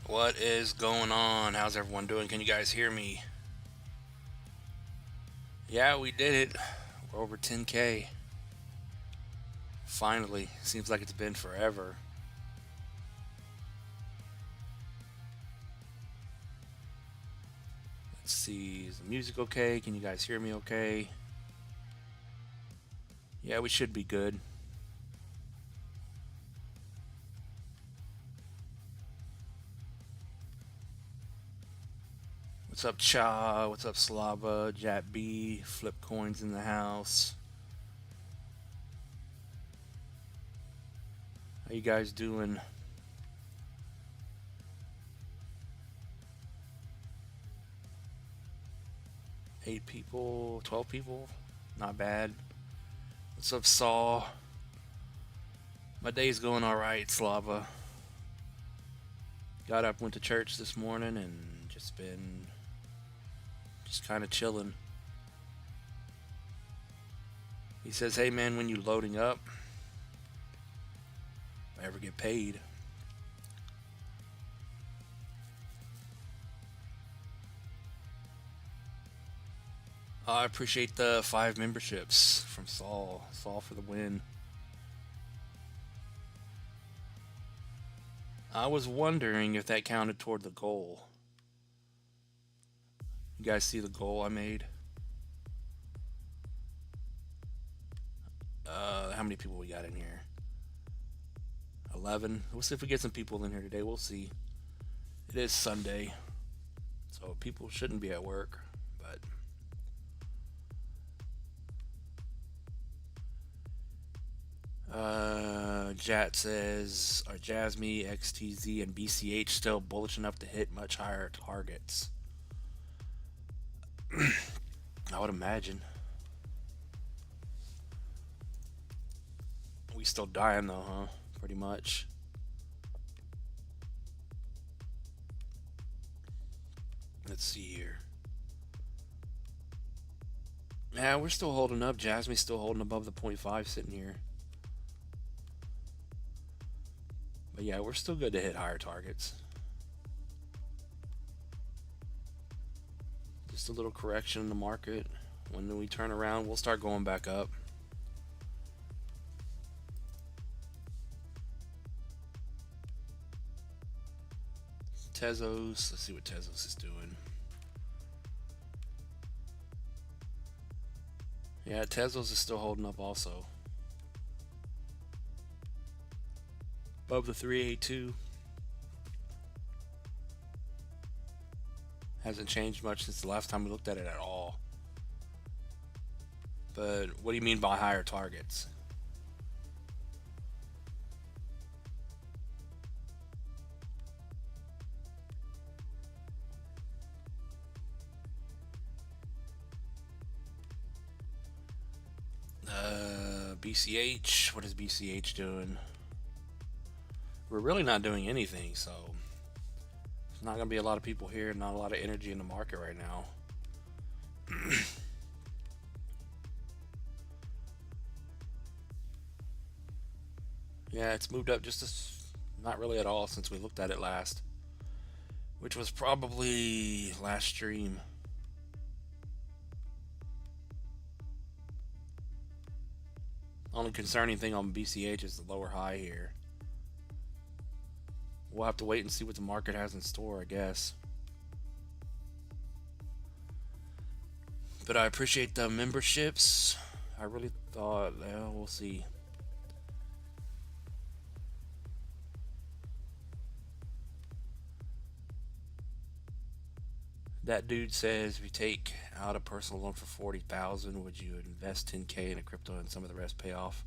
What is going on? How's everyone doing? Can you guys hear me? Yeah, we did it. We're over 10K. Finally. Seems like it's been forever. Let's see. Is the music okay? Can you guys hear me okay? Yeah, we should be good. What's up, Cha? What's up, Slava? Jat B? Flip coins in the house. How you guys doing? Eight people, 12 people, not bad. What's up, Saul? My day's going all right, Slava. Got up, went to church this morning, and just been kind of chilling. He says, "Hey man, when you loading up, if I ever get paid." I appreciate the 5 memberships from Saul. Saul for the win. I was wondering if that counted toward the goal. You guys see the goal I made? How many people we got in here? 11. We'll see if we get some people in here today. We'll see. It is Sunday, so people shouldn't be at work, but Jat says, are Jasmine, XTZ, and BCH still bullish enough to hit much higher targets? I would imagine. We still dying though, huh? Pretty much. Let's see here. Yeah, we're still holding up. Jasmine's still holding above the 0.5 sitting here. But yeah, we're still good to hit higher targets. Just a little correction in the market. When we turn around, we'll start going back up. Tezos. Let's see what Tezos is doing. Yeah, Tezos is still holding up also. Above the 382. Hasn't changed much since the last time we looked at it at all. But what do you mean by higher targets? BCH. What is BCH doing? We're really not doing anything, so there's not going to be a lot of people here, not a lot of energy in the market right now. Yeah, it's moved up not really at all since we looked at it last, which was probably last stream. Only concerning thing on BCH is the lower high here. We'll have to wait and see what the market has in store, I guess. But I appreciate the memberships. I really thought, well, we'll see. That dude says, if you take out a personal loan for 40,000, would you invest 10K in a crypto and some of the rest pay off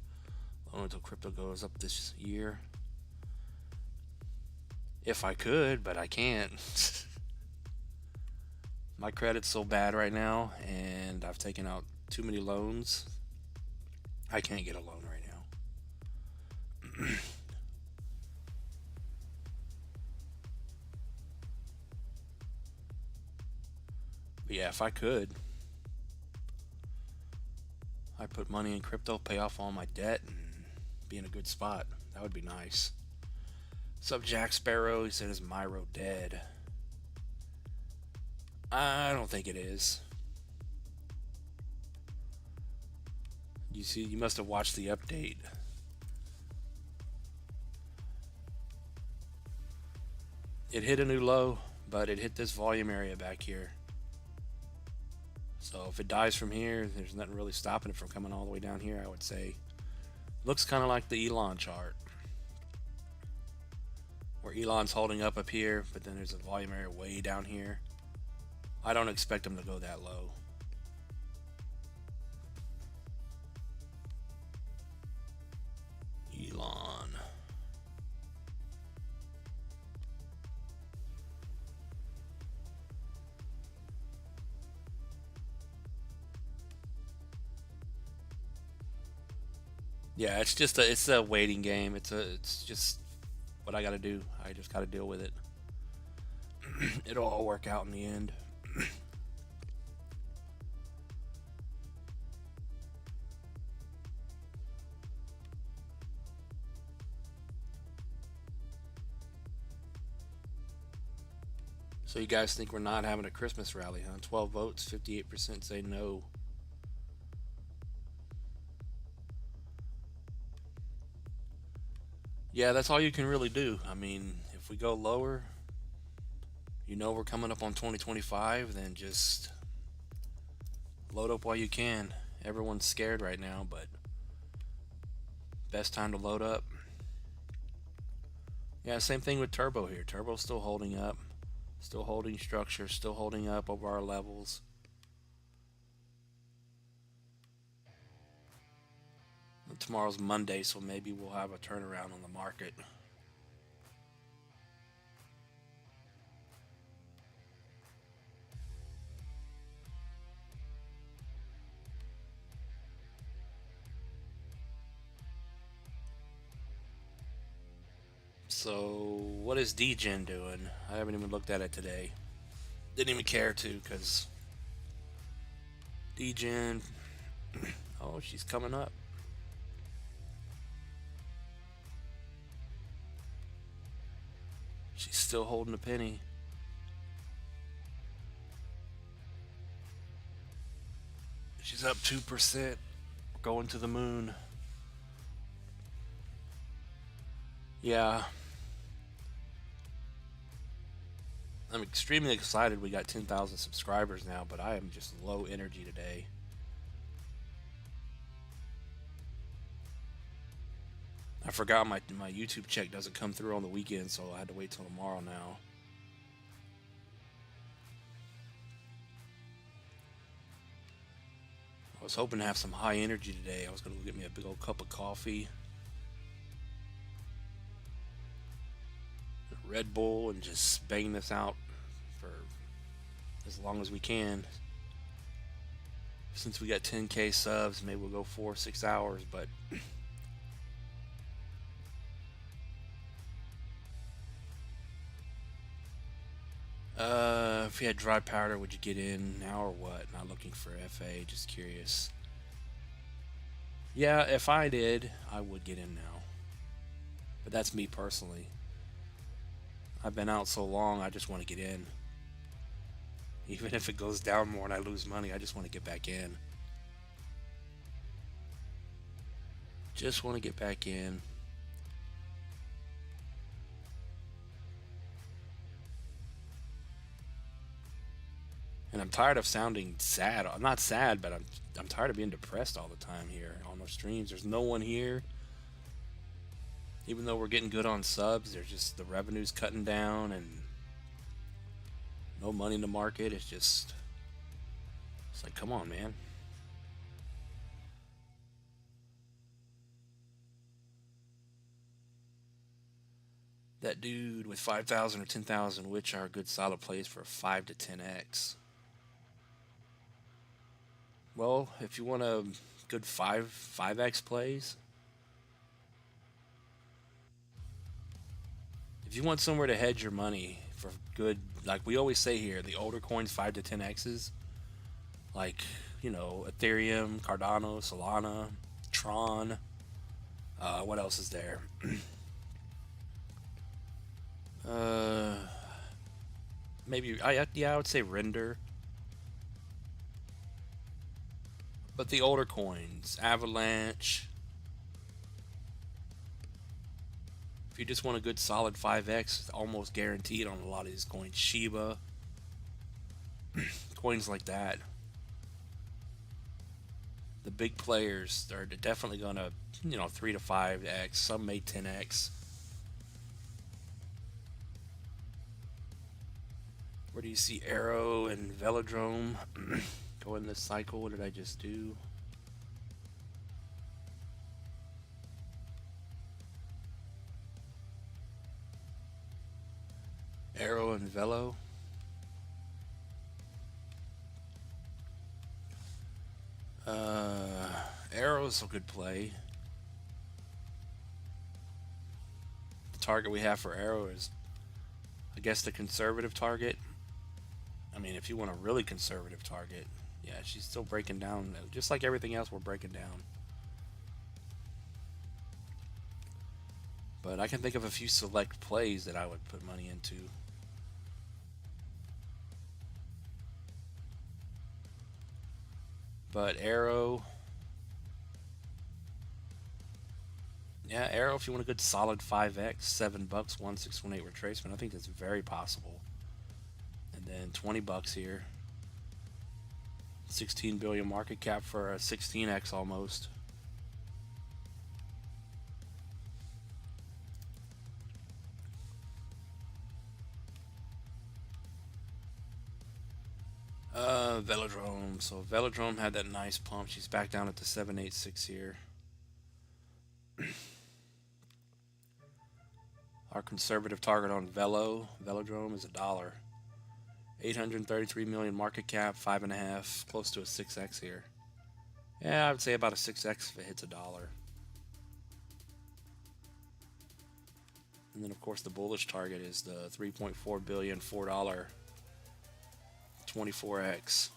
loan until crypto goes up this year? If I could, but I can't. My credit's so bad right now, and I've taken out too many loans. I can't get a loan right now. But yeah, if I could, I'd put money in crypto, pay off all my debt, and be in a good spot. That would be nice. What's up, Jack Sparrow? He said, is Myro dead? I don't think it is. You see, you must have watched the update. It hit a new low, but it hit this volume area back here. So if it dies from here, there's nothing really stopping it from coming all the way down here, I would say. Looks kind of like the Elon chart, where Elon's holding up here, but then there's a volume area way down here. I don't expect him to go that low. Elon. Yeah, it's a waiting game. It's just what I got to do. I just got to deal with it. It'll all work out in the end. So you guys think we're not having a Christmas rally, huh? 12 votes, 58% say no. Yeah, that's all you can really do. I mean, if we go lower, you know we're coming up on 2025, then just load up while you can. Everyone's scared right now, but best time to load up. Yeah, same thing with Turbo here. Turbo's still holding up. Still holding structure, still holding up over our levels. Tomorrow's Monday, so maybe we'll have a turnaround on the market. So, what is DGen doing? I haven't even looked at it today. Didn't even care to, because DGen. Oh, she's coming up. She's still holding a penny. She's up 2%. Going to the moon. Yeah. I'm extremely excited we got 10,000 subscribers now, but I am just low energy today. I forgot my YouTube check doesn't come through on the weekend, so I had to wait till tomorrow now. I was hoping to have some high energy today. I was going to go get me a big old cup of coffee, a Red Bull, and just bang this out for as long as we can. Since we got 10K subs, maybe we'll go 4 or 6 hours, but if you had dry powder, would you get in now or what? Not looking for FA, just curious. Yeah, if I did, I would get in now. But that's me personally. I've been out so long, I just want to get in. Even if it goes down more and I lose money, I just want to get back in. Just want to get back in. And I'm tired of sounding sad. I'm not sad, but I'm tired of being depressed all the time here on those streams. There's no one here. Even though we're getting good on subs, there's just the revenue's cutting down and no money in the market. It's like, come on, man. That dude with 5,000 or 10,000, which are a good solid plays for 5 to 10x. Well, if you want a good 5x plays, if you want somewhere to hedge your money for good, like we always say here, the older coins 5 to 10x's, like, you know, Ethereum, Cardano, Solana, Tron, what else is there? Uh, maybe yeah, I would say render. But the older coins, Avalanche. If you just want a good solid 5x, almost guaranteed on a lot of these coins. Shiba, coins like that. The big players are definitely gonna, 3 to 5x. Some may 10x. Where do you see Arrow and Velodrome go in this cycle? What did I just do? Arrow and Velo. Arrow's a good play. The target we have for Arrow is, I guess, the conservative target. I mean, if you want a really conservative target, yeah, she's still breaking down, just like everything else we're breaking down. But I can think of a few select plays that I would put money into. But Arrow, yeah, Arrow, if you want a good solid 5x, $7, 1618 retracement, I think that's very possible. And then $20 here. 16 billion market cap for a 16x almost. Velodrome. So Velodrome had that nice pump. She's back down at the 786 here. Our conservative target on Velodrome is $1. 833 million market cap, 5.5, close to a 6x here. Yeah, I would say about a 6x if it hits $1. And then of course the bullish target is the 3.4 billion, $4, 24x.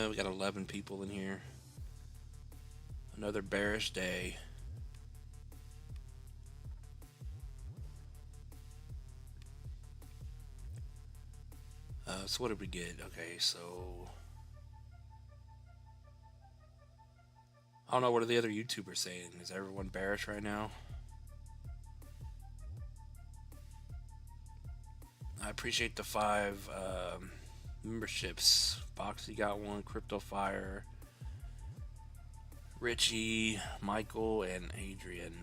We got 11 people in here. Another bearish day. So what did we get? Okay, so I don't know, what are the other YouTubers saying? Is everyone bearish right now? I appreciate the 5 memberships. Boxy got one, Crypto Fire, Richie, Michael, and Adrian.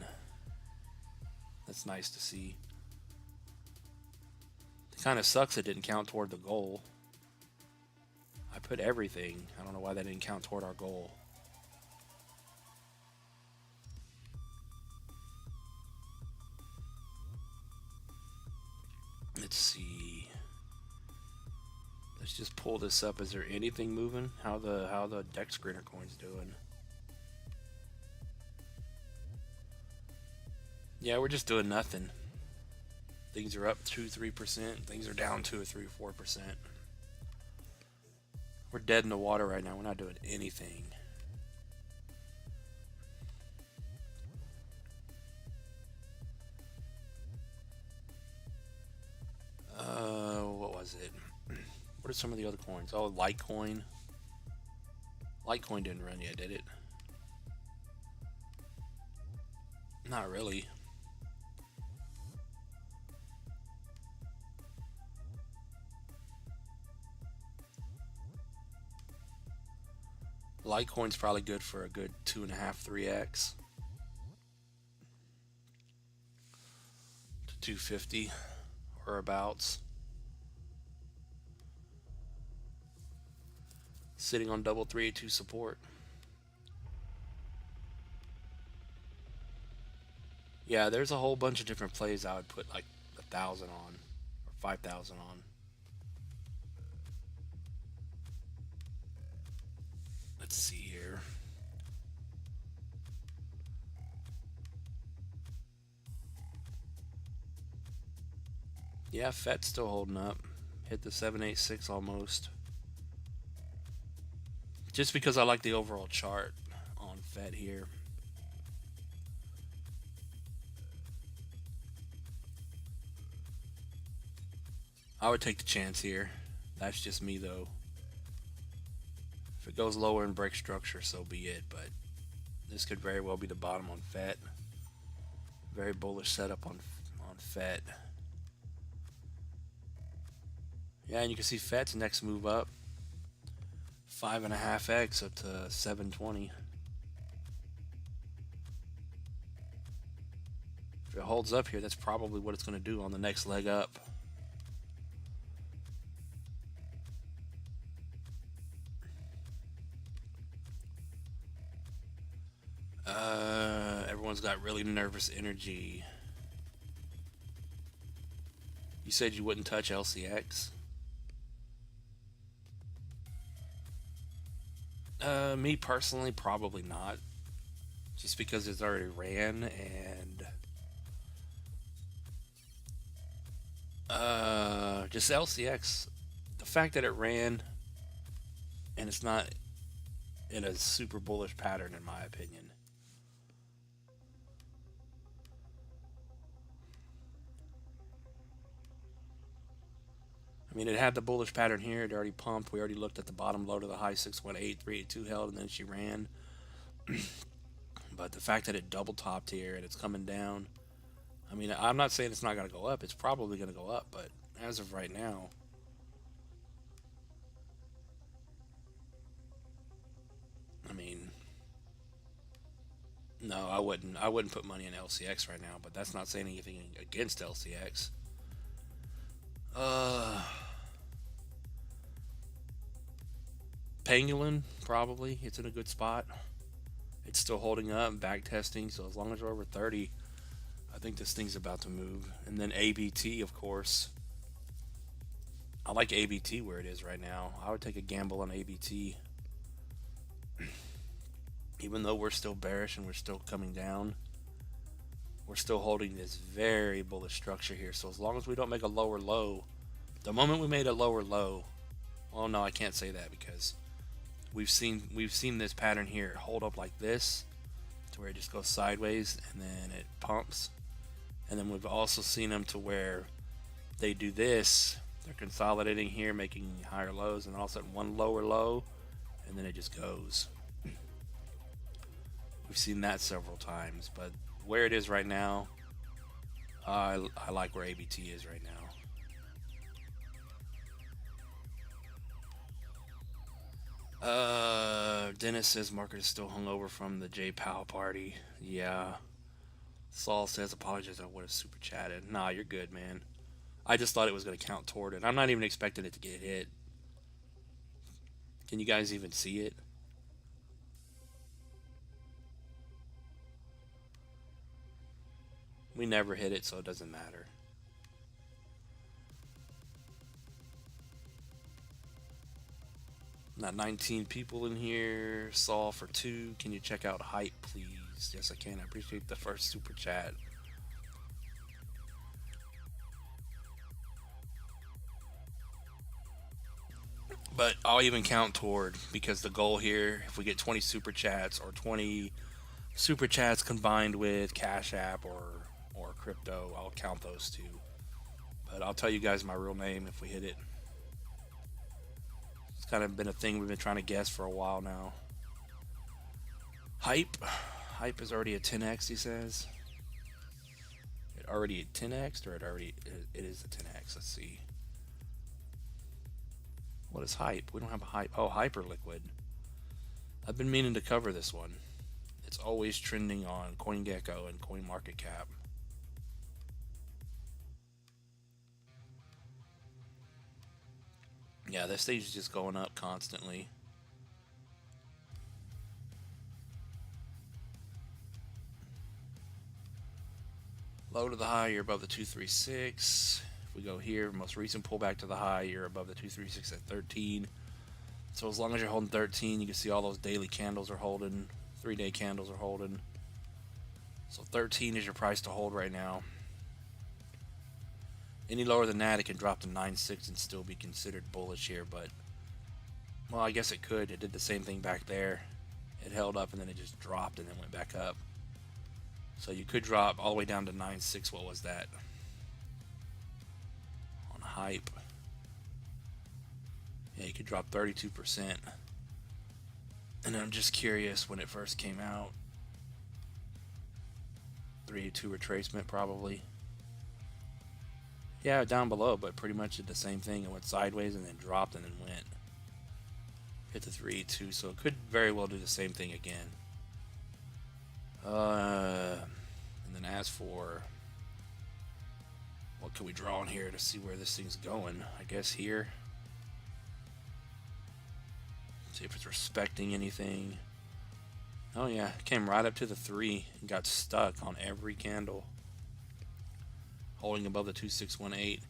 That's nice to see. It kind of sucks it didn't count toward the goal. I put everything. I don't know why that didn't count toward our goal. Let's see. Let's just pull this up. Is there anything moving? How the deck screener coin's doing? Yeah, we're just doing nothing. Things are up 2-3%. Things are down 2 or 3 or 4%. We're dead in the water right now. We're not doing anything. What was it? What are some of the other coins? Oh, Litecoin. Litecoin didn't run yet, did it? Not really. Litecoin's probably good for a good 2.5, 3x to 250 or abouts. Sitting on double 382 support. Yeah, there's a whole bunch of different plays I would put like 1,000 on or 5,000 on. Let's see here. Yeah, FET's still holding up. Hit the 786 almost. just because I like the overall chart on FET here. I would take the chance here. That's just me though. If it goes lower and breaks structure, so be it. But this could very well be the bottom on FET. Very bullish setup on FET. Yeah, and you can see FET's next move up, 5.5x up to 720. If it holds up here, that's probably what it's going to do on the next leg up. Everyone's got really nervous energy. You said you wouldn't touch LCX? Me personally, probably not. Just because it's already ran, and just LCX, the fact that it ran and it's not in a super bullish pattern, in my opinion. I mean, it had the bullish pattern here. It already pumped. We already looked at the bottom low to the high, 618, 382 held, and then she ran. But the fact that it double topped here and it's coming down, I mean, I'm not saying it's not going to go up. It's probably going to go up, but as of right now, I mean, no, I wouldn't. I wouldn't put money in LCX right now, but that's not saying anything against LCX. Pangolin, probably. It's in a good spot. It's still holding up, back testing, so as long as we're over 30, I think this thing's about to move. And then ABT, of course. I like ABT where it is right now. I would take a gamble on ABT. Even though we're still bearish and we're still coming down, we're still holding this very bullish structure here. So as long as we don't make a lower low, the moment we made a lower low, well, no, I can't say that because we've seen this pattern here hold up like this to where it just goes sideways and then it pumps, and then we've also seen them to where they do this. They're consolidating here, making higher lows, and all of a sudden one lower low, and then it just goes. We've seen that several times, but where it is right now, I like where ABT is right now. Dennis says market is still hungover from the J Powell party. Yeah. Saul says apologize, I would have super chatted. Nah, you're good, man. I just thought it was going to count toward it. I'm not even expecting it to get hit. Can you guys even see it? We never hit it, so it doesn't matter. Not 19 people in here. Saul for 2. Can you check out hype, please? Yes, I can. I appreciate the first super chat. But I'll even count toward, because the goal here, if we get 20 super chats or 20 super chats combined with Cash App or crypto, I'll count those two. But I'll tell you guys my real name if we hit it. It's kind of been a thing we've been trying to guess for a while now. Hype is already at 10x, he says. It already at 10x, or it is a 10x. Let's see. What is hype? We don't have a hype. Oh, Hyperliquid. I've been meaning to cover this one. It's always trending on CoinGecko and CoinMarketCap. Yeah, this stage is just going up constantly. Low to the high, you're above the 236. If we go here, most recent pullback to the high, you're above the 236 at 13. So as long as you're holding 13, you can see all those daily candles are holding, 3-day candles are holding. So 13 is your price to hold right now. Any lower than that, it can drop to 9.6 and still be considered bullish here, but Well, I guess it could. It did the same thing back there. It held up and then it just dropped and then went back up. So you could drop all the way down to 9.6. What was that? On hype. Yeah, you could drop 32%. And I'm just curious, when it first came out, 382 retracement probably. Yeah, down below, but pretty much did the same thing. It went sideways and then dropped and then went. Hit the 382, so it could very well do the same thing again. And then as for what can we draw on here to see where this thing's going? I guess here. See if it's respecting anything. Oh yeah, came right up to the 3 and got stuck on every candle. Holding above the 2618.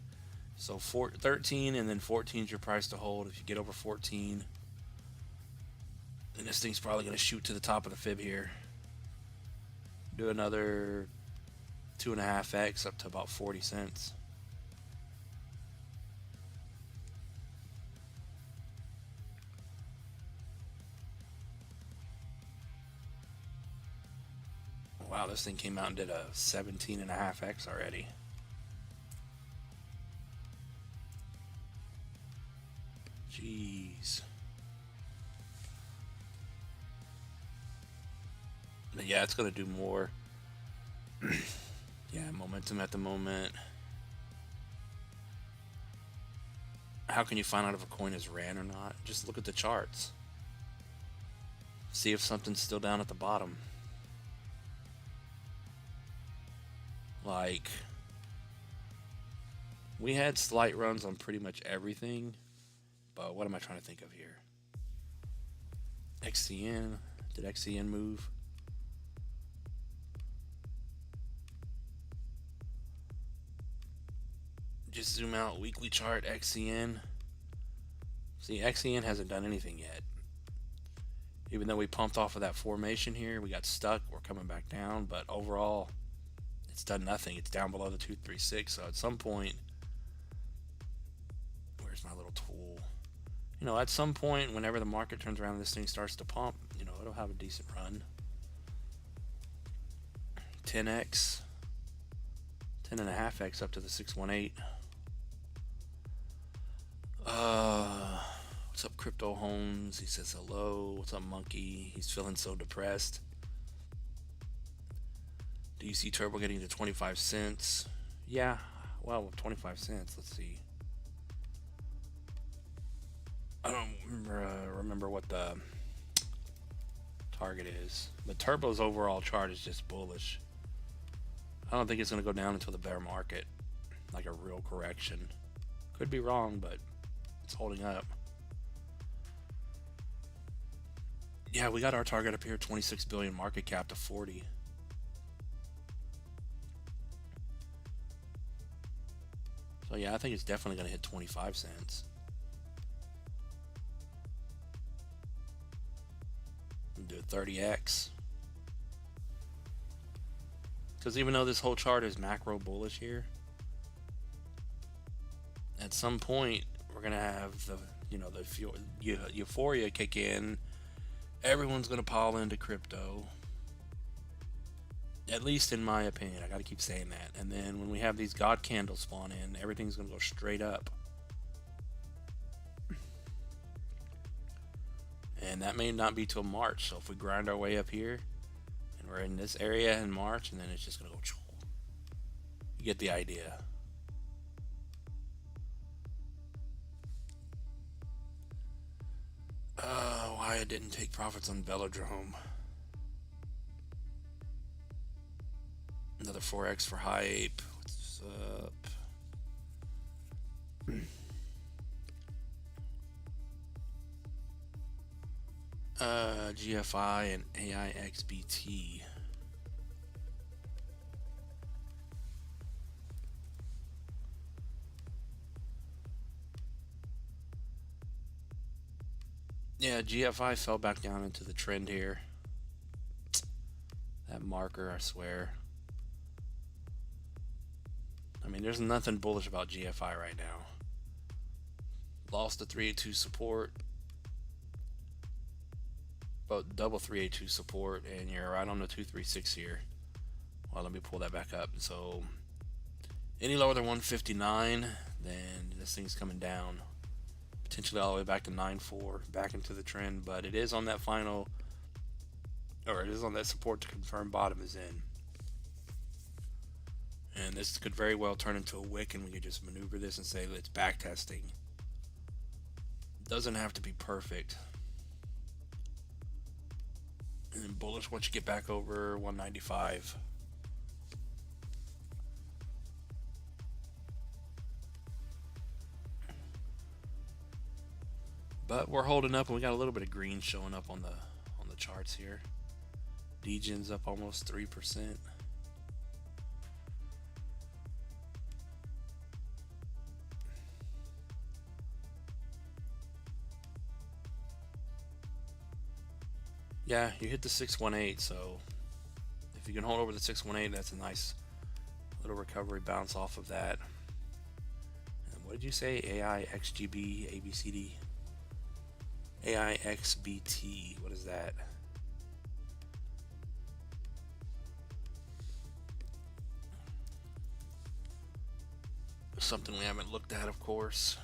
So 13 and then 14 is your price to hold. If you get over 14, then this thing's probably going to shoot to the top of the fib here. Do another 2.5x up to about 40 cents. Wow, this thing came out and did a 17.5x already. Jeez. But yeah, it's going to do more. Yeah, momentum at the moment. How can you find out if a coin is ran or not? Just look at the charts. See if something's still down at the bottom. Like, we had slight runs on pretty much everything, but what am I trying to think of here? XCN, did XCN move? Just zoom out, weekly chart, XCN. See, XCN hasn't done anything yet. Even though we pumped off of that formation here, we got stuck, we're coming back down, but overall, it's done nothing. It's down below the 236. So at some point, where's my little tool? You know, at some point, whenever the market turns around and this thing starts to pump, you know, it'll have a decent run. 10x, 10.5x up to the 618. What's up, Crypto Homes? He says hello. What's up, Monkey? He's feeling so depressed. Do you see Turbo getting to 25 cents? Yeah, well, 25 cents. Let's see. I don't remember what the target is. But Turbo's overall chart is just bullish. I don't think it's going to go down until the bear market, like a real correction. Could be wrong, but it's holding up. Yeah, we got our target up here, 26 billion market cap to 40. So yeah, I think it's definitely going to hit 25 cents. Do a 30x. Because even though this whole chart is macro bullish here, at some point we're going to have the, you know, the euphoria kick in. Everyone's going to pile into crypto. At least in my opinion, I gotta keep saying that. And then when we have these God candles spawn in, everything's gonna go straight up. And that may not be till March. So if we grind our way up here, and we're in this area in March, and then it's just gonna go. You get the idea. Why I didn't take profits on Velodrome. Another 4x for hype. What's up? GFI and AIXBT. Yeah, GFI fell back down into the trend here. That marker, I swear. I mean, there's nothing bullish about GFI right now. Lost the 382 support. But double 382 support, and you're right on the 236 here. Well, let me pull that back up. So any lower than 159, then this thing's coming down, potentially all the way back to 9.4, back into the trend. But it is on that final, or it is on that support to confirm bottom is in. And this could very well turn into a wick, and we could just maneuver this and say it's back testing. Doesn't have to be perfect. And then bullish once you get back over 195. But we're holding up, and we got a little bit of green showing up on the charts here. DGen's up almost 3%. Yeah, you hit the 618, so if you can hold over the 618, that's a nice little recovery bounce off of that. And what did you say? AIXGB, ABCD? AIXBT, what is that? Something we haven't looked at, of course.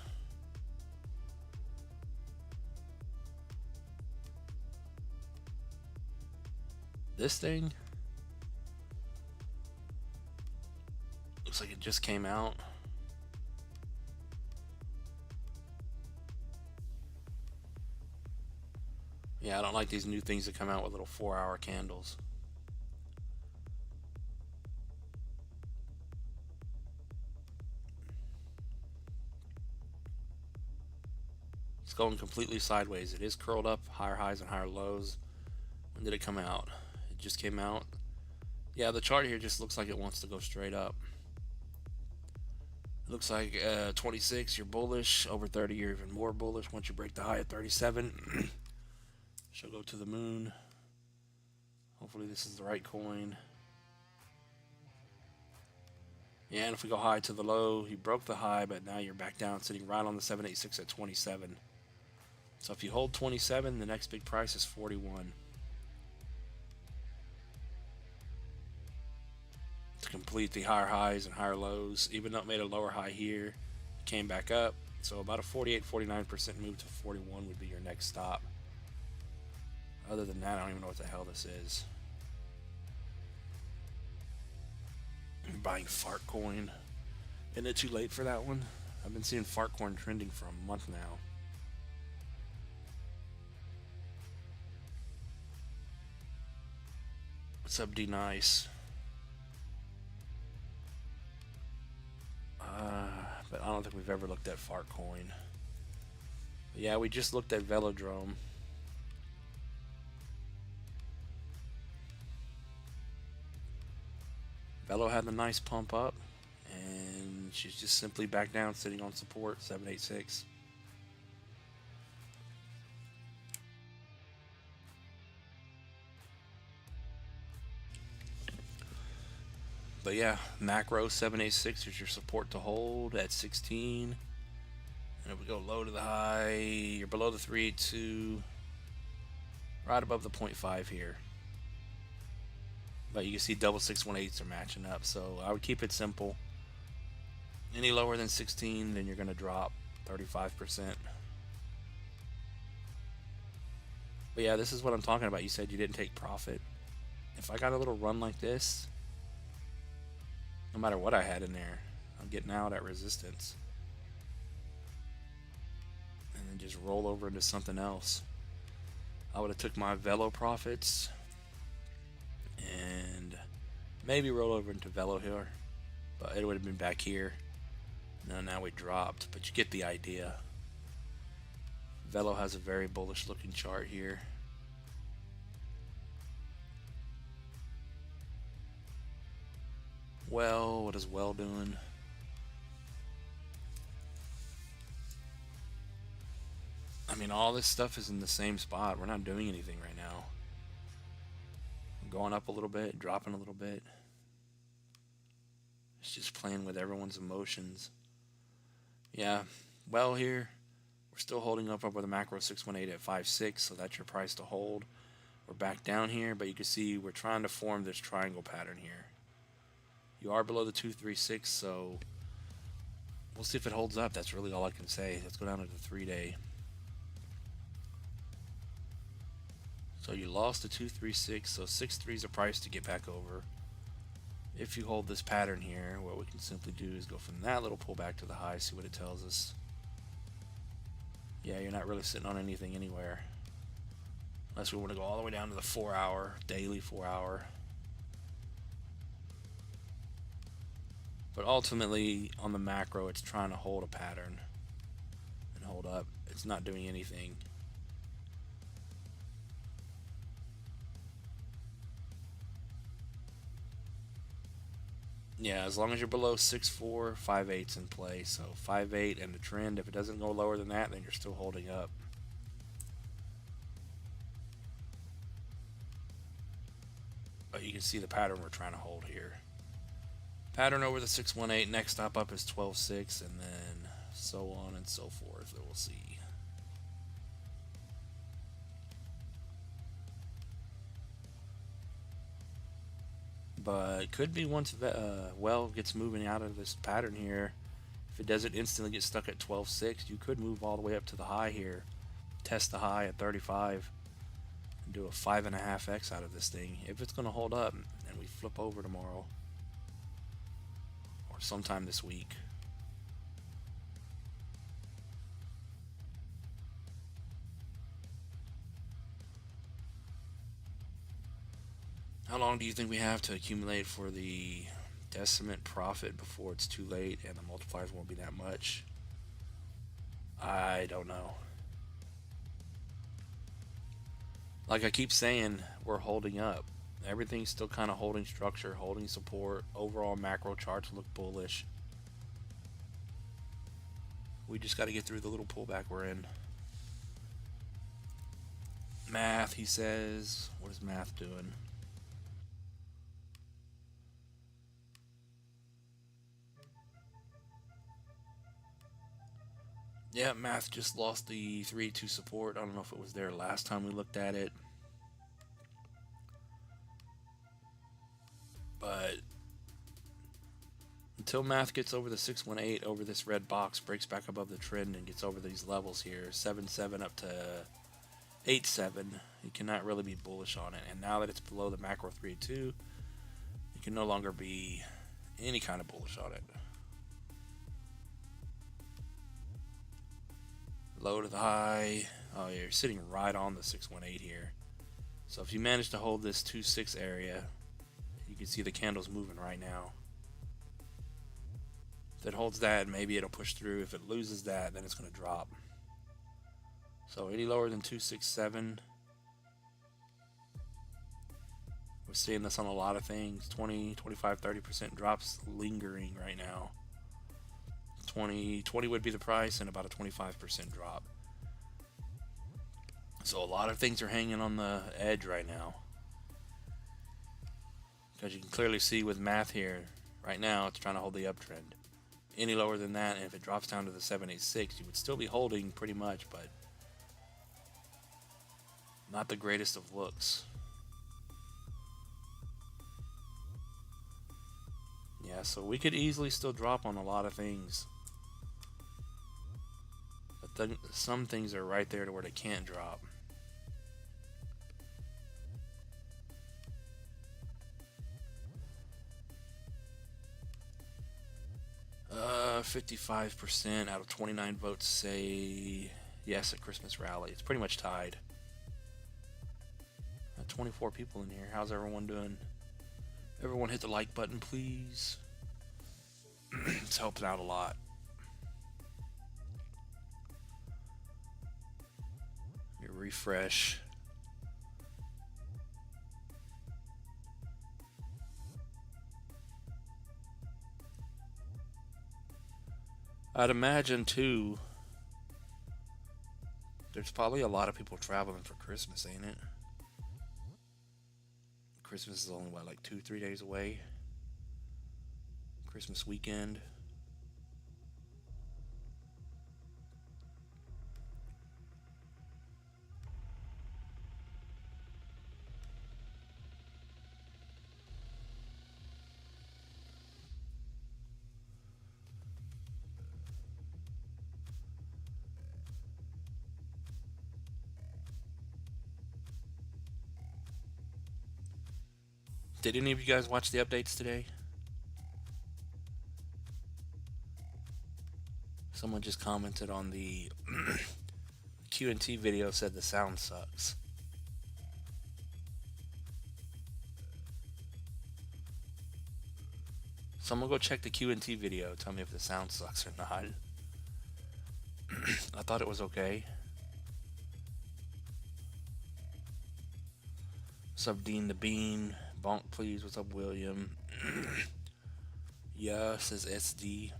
This thing looks like it just came out. Yeah, I don't like these new things that come out with little 4-hour candles. It's going completely sideways. It is curled up, higher highs and higher lows. When did it come out? It just came out. Yeah, the chart here just looks like it wants to go straight up. It looks like 26, you're bullish. Over 30, you're even more bullish. Once you break the high at 37, she'll go to the moon. Hopefully this is the right coin. Yeah, and if we go high to the low, you broke the high, but now you're back down, sitting right on the 786 at 27. So if you hold 27, the next big price is 41. To complete the higher highs and higher lows, even though it made a lower high here, it came back up. So about a 48-49% move to 41 would be your next stop. Other than that, I don't even know what the hell this is. I'm buying fart coin. Isn't it too late for that one? I've been seeing fart coin trending for a month now. What's up, D Nice? But I don't think we've ever looked at fart coin. But yeah, we just looked at Velodrome. Velo had a nice pump up, and she's just simply back down, sitting on support 786. But yeah, macro 786 is your support to hold at 16. And if we go low to the high, you're below the 382, right above the 0.5 here. But you can see double 618s are matching up, so I would keep it simple. Any lower than 16, then you're going to drop 35%. But yeah, this is what I'm talking about. You said you didn't take profit. If I got a little run like this, no matter what I had in there, I'm getting out at resistance. And then just roll over into something else. I would have took my Velo profits and maybe roll over into Velo here. But it would have been back here. No, now we dropped, but you get the idea. Velo has a very bullish looking chart here. Well, what is Well doing? I mean, all this stuff is in the same spot. We're not doing anything right now. Going up a little bit, dropping a little bit. It's just playing with everyone's emotions. Yeah, well here, we're still holding up over the macro 618 at 5.6, so that's your price to hold. We're back down here, but you can see we're trying to form this triangle pattern here. You are below the 236, so we'll see if it holds up. That's really all I can say. Let's go down to the 3-day. So you lost the 236, so 6.3 is a price to get back over. If you hold this pattern here, what we can simply do is go from that little pullback to the high, see what it tells us. Yeah, you're not really sitting on anything anywhere. Unless we want to go all the way down to the 4-hour, daily 4-hour. But ultimately, on the macro, it's trying to hold a pattern and hold up. It's not doing anything. Yeah, as long as you're below 6.4, 5.8's in play. So 5.8 and the trend, if it doesn't go lower than that, then you're still holding up. But you can see the pattern we're trying to hold here. Pattern over the 618, next stop up is 12.6, and then so on and so forth. We'll see. But could be once well gets moving out of this pattern here. If it doesn't instantly get stuck at 12.6, you could move all the way up to the high here. Test the high at 35 and do a 5.5x out of this thing. If it's going to hold up and we flip over tomorrow or sometime this week. How long do you think we have to accumulate for the decimate profit before it's too late and the multipliers won't be that much? I don't know. Like I keep saying, we're holding up. Everything's still kind of holding structure, holding support. Overall macro charts look bullish. We just got to get through the little pullback we're in. Math, he says. What is math doing? Yeah, math just lost the 3-2 support. I don't know if it was there last time we looked at it. But until math gets over the 618, over this red box, breaks back above the trend and gets over these levels here, 7.7 up to 8.7, you cannot really be bullish on it. And now that it's below the macro 3-2, you can no longer be any kind of bullish on it. Low to the high. Oh, yeah, you're sitting right on the 618 here. So if you manage to hold this 2.6 area, you can see the candles moving right now. If it holds that, maybe it'll push through. If it loses that, then it's going to drop. So any lower than 267, we're seeing this on a lot of things. 20, 25, 30% drops lingering right now. 20 would be the price and about a 25% drop. So a lot of things are hanging on the edge right now. Because you can clearly see with math here, right now it's trying to hold the uptrend. Any lower than that, and if it drops down to the 786, you would still be holding pretty much, but not the greatest of looks. Yeah, so we could easily still drop on a lot of things. But some things are right there to where they can't drop. Uh, 55% out of 29 votes say yes at Christmas rally. It's pretty much tied. 24 people in here. How's everyone doing? Everyone hit the like button, please. It's helping out a lot. Your refresh. I'd imagine too, there's probably a lot of people traveling for Christmas, ain't it? Christmas is only, what, like 2-3 days away? Christmas weekend. Did any of you guys watch the updates today? Someone just commented on the Q&T video, said the sound sucks. Someone go check the Q&T video. Tell me if the sound sucks or not. I thought it was okay. What's up, Dean the Bean? Bonk, please. What's up, William? Yeah, says SD.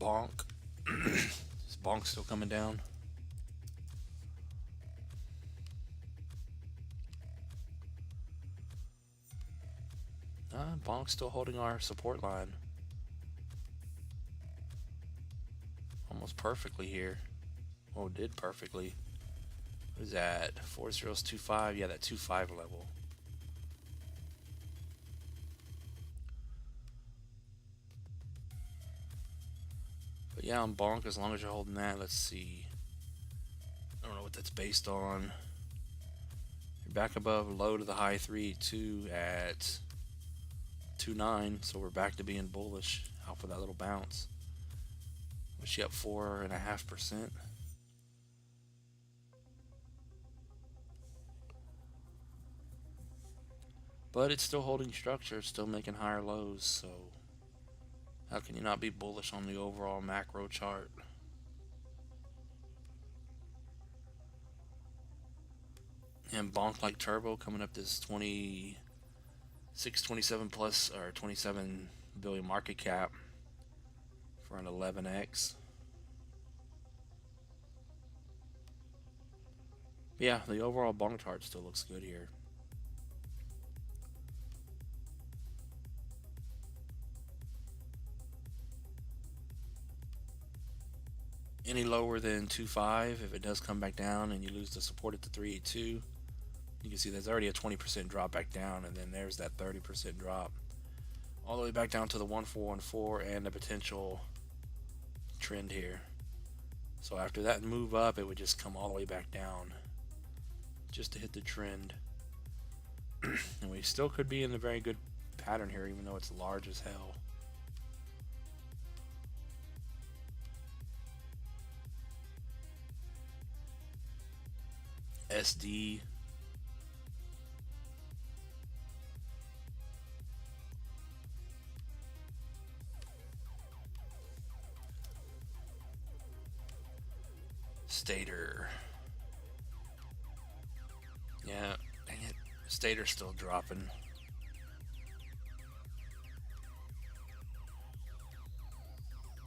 Bonk. Is Bonk still coming down? Bonk's still holding our support line. Almost perfectly here. Oh, did perfectly. What is that? 4025? Yeah, that 2.5 level. But yeah, on Bonk, as long as you're holding that, let's see. I don't know what that's based on. You're back above low to the high 3.2 at 2.9, so we're back to being bullish off of that little bounce. Was she up 4.5%? But it's still holding structure, still making higher lows, so how can you not be bullish on the overall macro chart? And Bonk like Turbo coming up this 27 plus, or 27 billion market cap for an 11x. Yeah, the overall Bonk chart still looks good here. Any lower than 2.5, if it does come back down and you lose the support at the 3.82, you can see there's already a 20% drop back down, and then there's that 30% drop all the way back down to the 1414 and a potential trend here. So after that move up, it would just come all the way back down just to hit the trend. And we still could be in a very good pattern here, even though it's large as hell. SD. Stater. Yeah, dang it. Stater's still dropping.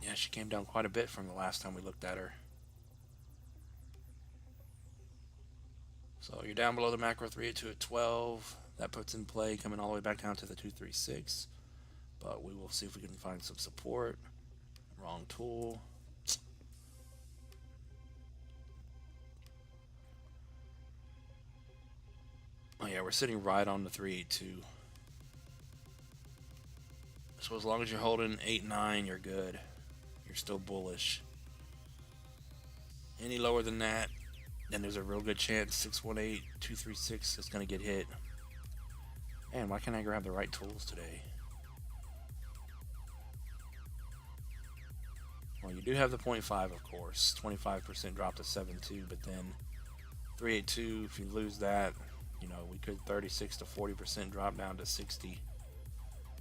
Yeah, she came down quite a bit from the last time we looked at her. So you're down below the macro 3.2 at 12. That puts in play coming all the way back down to the 236. But we will see if we can find some support. Wrong tool. Oh yeah, we're sitting right on the 382. So as long as you're holding 8.9, you're good. You're still bullish. Any lower than that, then there's a real good chance 618, 236 is going to get hit. Man, why can't I grab the right tools today? Well, you do have the 0.5, of course. 25% drop to 7.2, but then 382, if you lose that, you know, we could 36 to 40% drop down to 60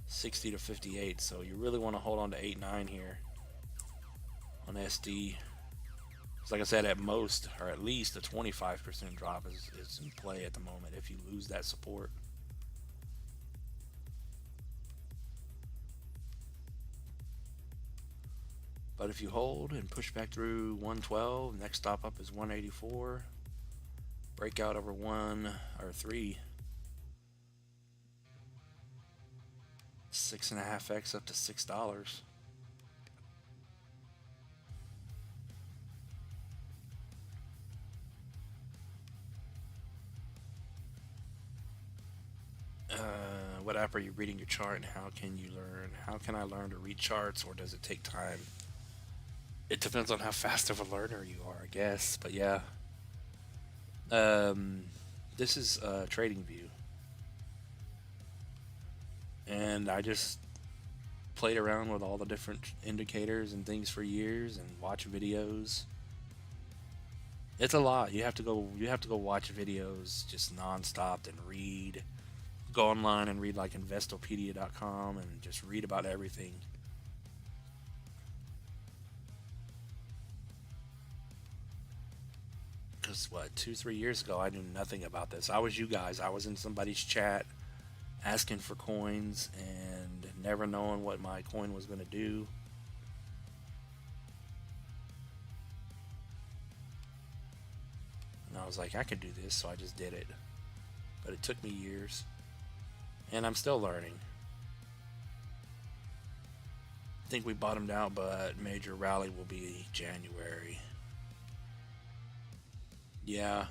to 58. So you really want to hold on to 8.9 here on SD. So like I said, at most, or at least a 25% drop is in play at the moment if you lose that support. But if you hold and push back through 112, next stop up is 184. Breakout over 1 or 3. 6.5x up to $6. What app are you reading your chart, and how can you learn? How can I learn to read charts, or does it take time? It depends on how fast of a learner you are, I guess. But yeah, the This is Trading View, and I just played around with all the different indicators and things for years and watch videos. It's a lot. You have to go watch videos just nonstop and read. Go online and read like investopedia.com and just read about everything. Because what, 2, 3 years ago, I knew nothing about this. I was you guys. I was in somebody's chat asking for coins and never knowing what my coin was going to do. And I was like, I could do this, so I just did it. But it took me years. And I'm still learning. I think we bottomed out, but major rally will be January. Yeah.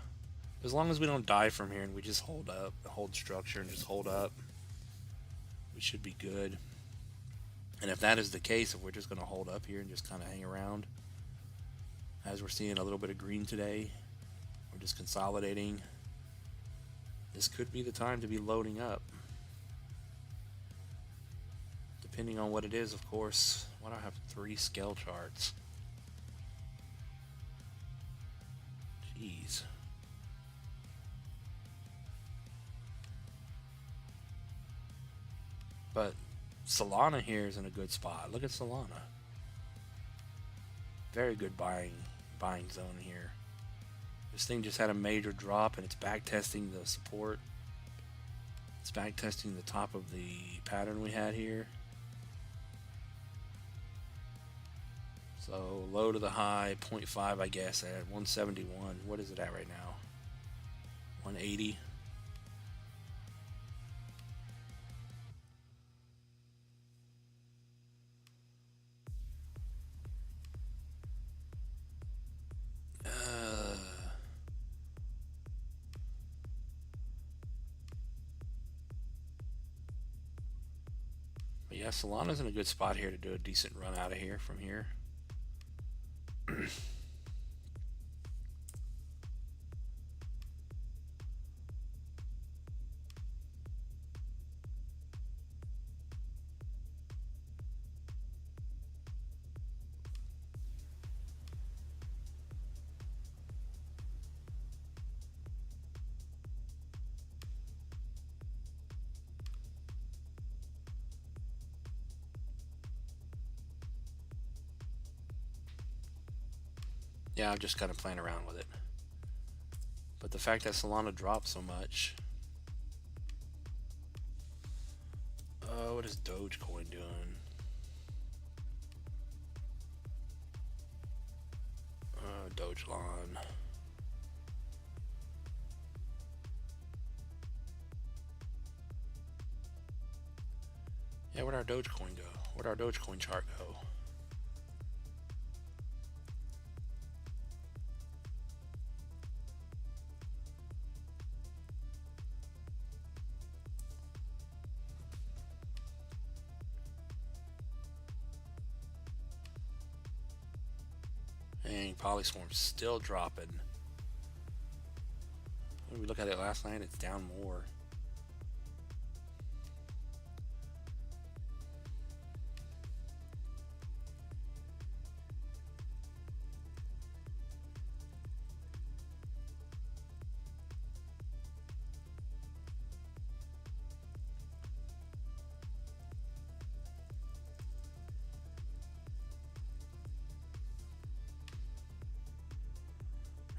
As long as we don't die from here and we just hold up, hold structure and just hold up, we should be good. And if that is the case, if we're just going to hold up here and just kind of hang around, as we're seeing a little bit of green today, we're just consolidating. This could be the time to be loading up. Depending on what it is, of course. Why do I have 3 scale charts? Jeez. But Solana here is in a good spot. Look at Solana. Very good buying zone here. This thing just had a major drop and it's back testing the support. It's back testing the top of the pattern we had here. So low to the high, 0.5 I guess at 171. What is it at right now? 180. But yeah, Solana's in a good spot here to do a decent run out of here from here. Yeah, I'm just kind of playing around with it. But the fact that Solana dropped so much. What is Dogecoin doing? Dogelon. Yeah, where'd our Dogecoin go? Where'd our Dogecoin chart go? Dang, Polyswarm's still dropping. When we look at it last night, it's down more.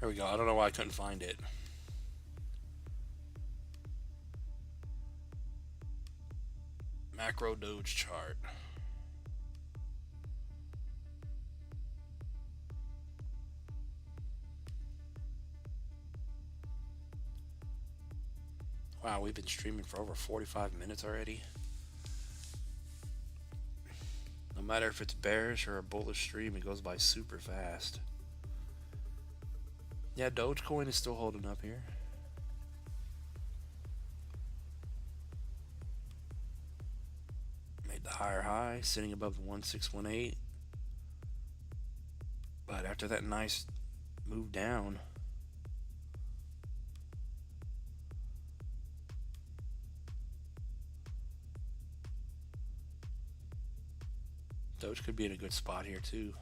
There we go. I don't know why I couldn't find it. Macro Doge chart. Wow, we've been streaming for over 45 minutes already. No matter if it's bearish or a bullish stream, it goes by super fast. Yeah, Dogecoin is still holding up here. Made the higher high, sitting above 1618. But after that nice move down, Doge could be in a good spot here too.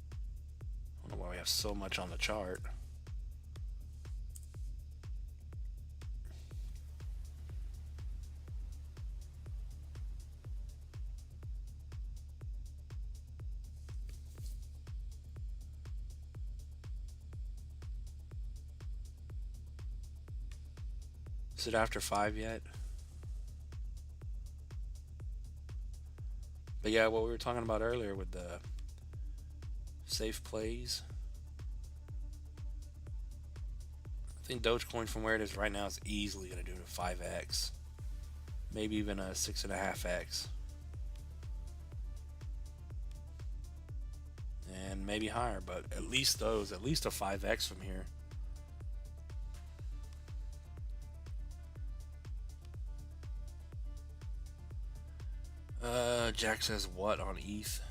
I don't know why we have so much on the chart. Is it after 5 yet? But yeah, what we were talking about earlier with the safe plays. I think Dogecoin from where it is right now is easily going to do a 5x. Maybe even a 6.5x. And maybe higher, but at least a 5x from here. Jack says what on ETH?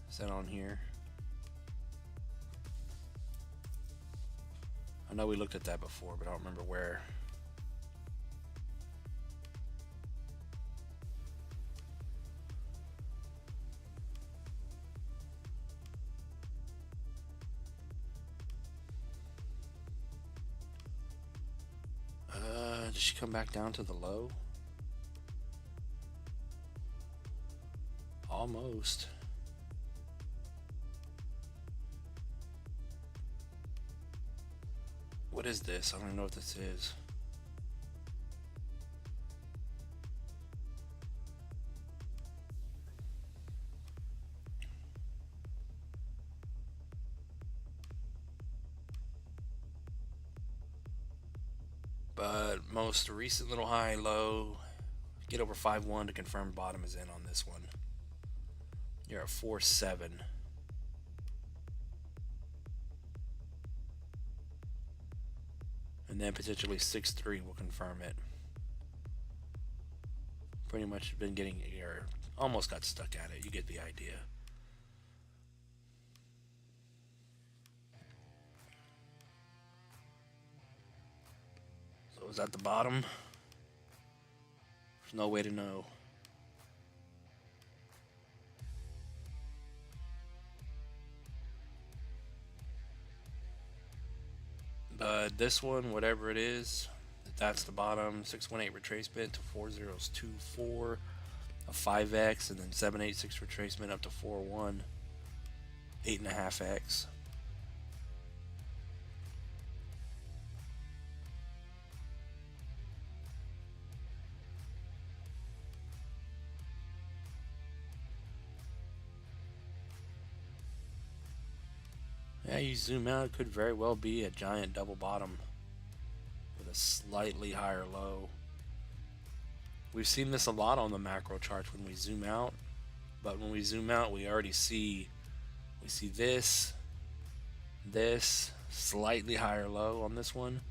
Is that on here? I know we looked at that before, but I don't remember where. Did she come back down to the low? Almost. What is this? I don't even know what this is. But most recent little high, low, get over 5.1 to confirm bottom is in on this one. You're at 4.7. And then potentially 6.3 will confirm it. Pretty much been getting, or almost got stuck at it. You get the idea. So is that the bottom? There's no way to know. But this one, whatever it is, that's the bottom. 618 retracement to 4024, a 5x, and then 786 retracement up to 41, 8.5x. Yeah, you zoom out, it could very well be a giant double bottom with a slightly higher low. We've seen this a lot on the macro charts when we zoom out, but when we zoom out, we already see this slightly higher low on this one,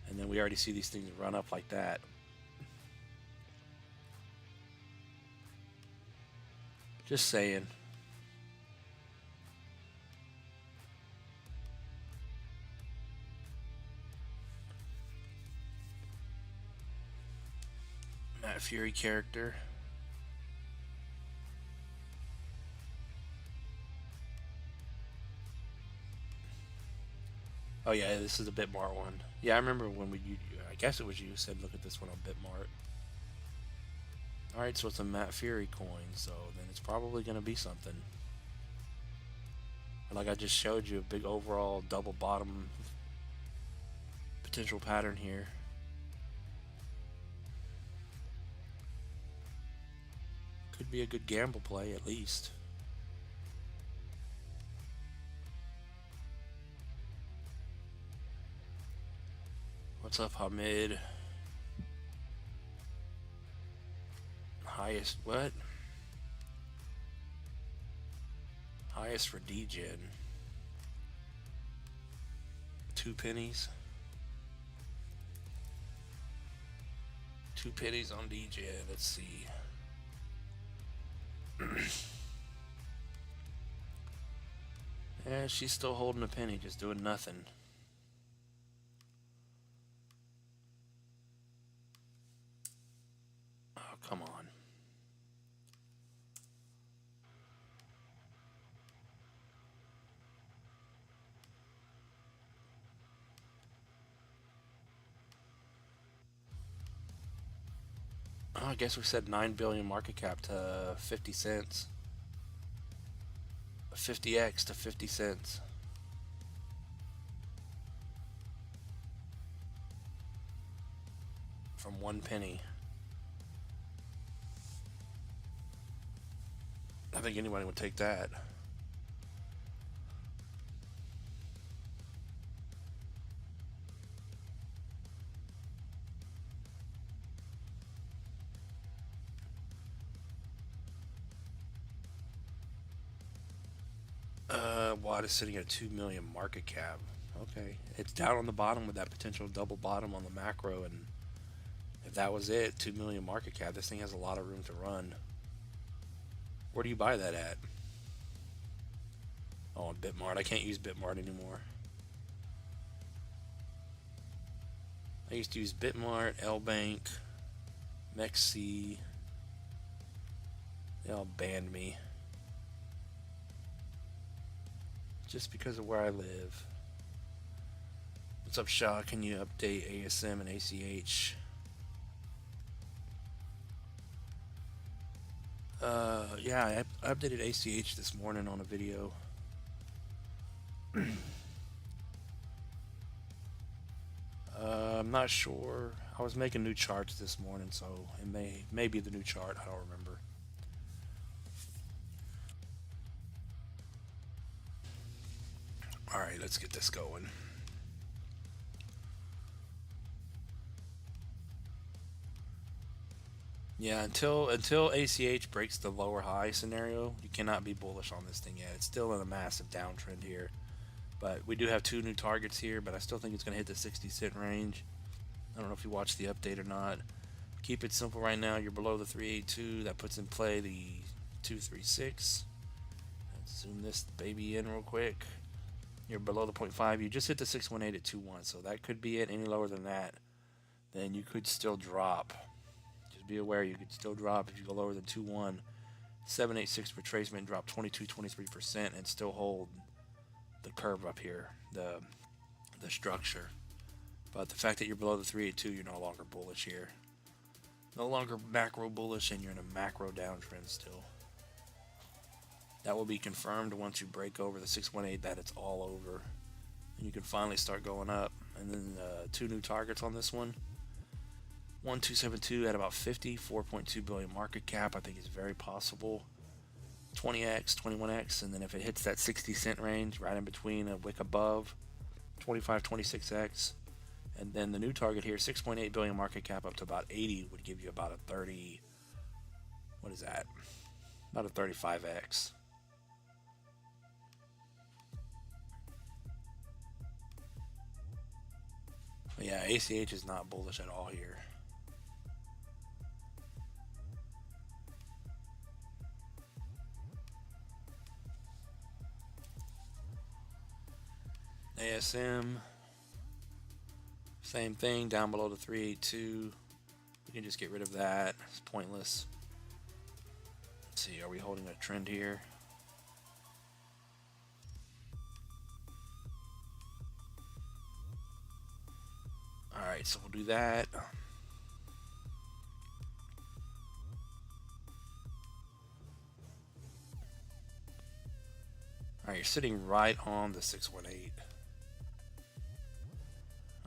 and then we already see these things run up like that. Just saying. Matt Fury character. Oh yeah, this is a Bitmart one. Yeah, I remember when I guess it was you who said look at this one on Bitmart. Alright, so it's a Matt Fury coin, so then it's probably going to be something. And like I just showed you, a big overall double bottom potential pattern here. Could be a good gamble play at least. What's up, Hamid? Highest what? Highest for DGen. 2 pennies. 2 pennies on DGen. Let's see. Yeah, she's still holding a penny, just doing nothing. Oh, come on. Oh, I guess we said 9 billion market cap to 50 cents. 50x to 50 cents. From 1 penny. I think anybody would take that. Watt is sitting at 2 million market cap. Okay, it's down on the bottom with that potential double bottom on the macro, and if that was it, 2 million market cap, this thing has a lot of room to run. Where do you buy that at? Oh, on Bitmart. I can't use Bitmart anymore. I used to use Bitmart, LBank, MEXC. They all banned me just because of where I live. What's up, Shaw? Can you update ASM and ACH? Yeah, I updated ACH this morning on a video. I'm not sure. I was making new charts this morning, so it may be the new chart. I don't remember. All right, let's get this going. Yeah, until ACH breaks the lower high scenario, you cannot be bullish on this thing yet. It's still in a massive downtrend here. But we do have 2 new targets here, but I still think it's going to hit the 60 cent range. I don't know if you watched the update or not. Keep it simple right now. You're below the 382. That puts in play the 236. Let's zoom this baby in real quick. You're below the 0.5. You just hit the 618 at 2.1, so that could be it. Any lower than that, then you could still drop. Just be aware you could still drop if you go lower than 2.1. 786 retracement drop 22-23% and still hold the curve up here, the structure. But the fact that you're below the 382, you're no longer bullish here. No longer macro bullish, and you're in a macro downtrend still. That will be confirmed once you break over the 618, that it's all over. And you can finally start going up. And then 2 new targets on this one. 1272 at about 50, 4.2 billion market cap. I think is very possible. 20x, 21x, and then if it hits that 60 cent range, right in between a wick above, 25, 26x. And then the new target here, 6.8 billion market cap up to about 80 would give you about a 30, what is that? About a 35x. But yeah, ACH is not bullish at all here. ASM, same thing, down below the 382. We can just get rid of that. It's pointless. Let's see, are we holding a trend here? Alright, so we'll do that. Alright, you're sitting right on the 618.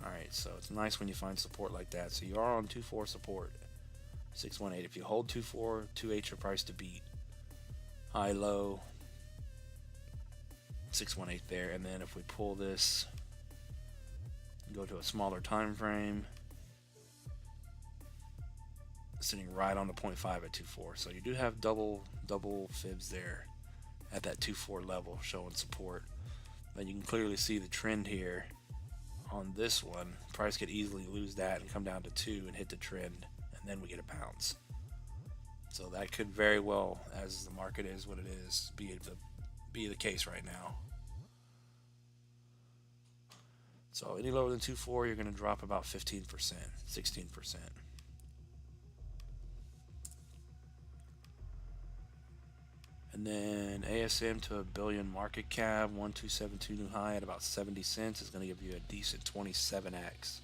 Alright, so it's nice when you find support like that. So you are on 2.4 support. 618. If you hold 2.4, 2.8 your price to beat. High, low. 618 there. And then if we pull this, go to a smaller time frame, sitting right on the 0.5 at 2.4. So you do have double fibs there at that 2.4 level showing support. But you can clearly see the trend here. On this one, price could easily lose that and come down to 2 and hit the trend, and then we get a bounce. So that could very well, as the market is what it is, be the case right now. So any lower than 2.4, you're going to drop about 15%, 16%. And then ASM to a billion market cap, 1272 new high at about 70 cents is going to give you a decent 27x.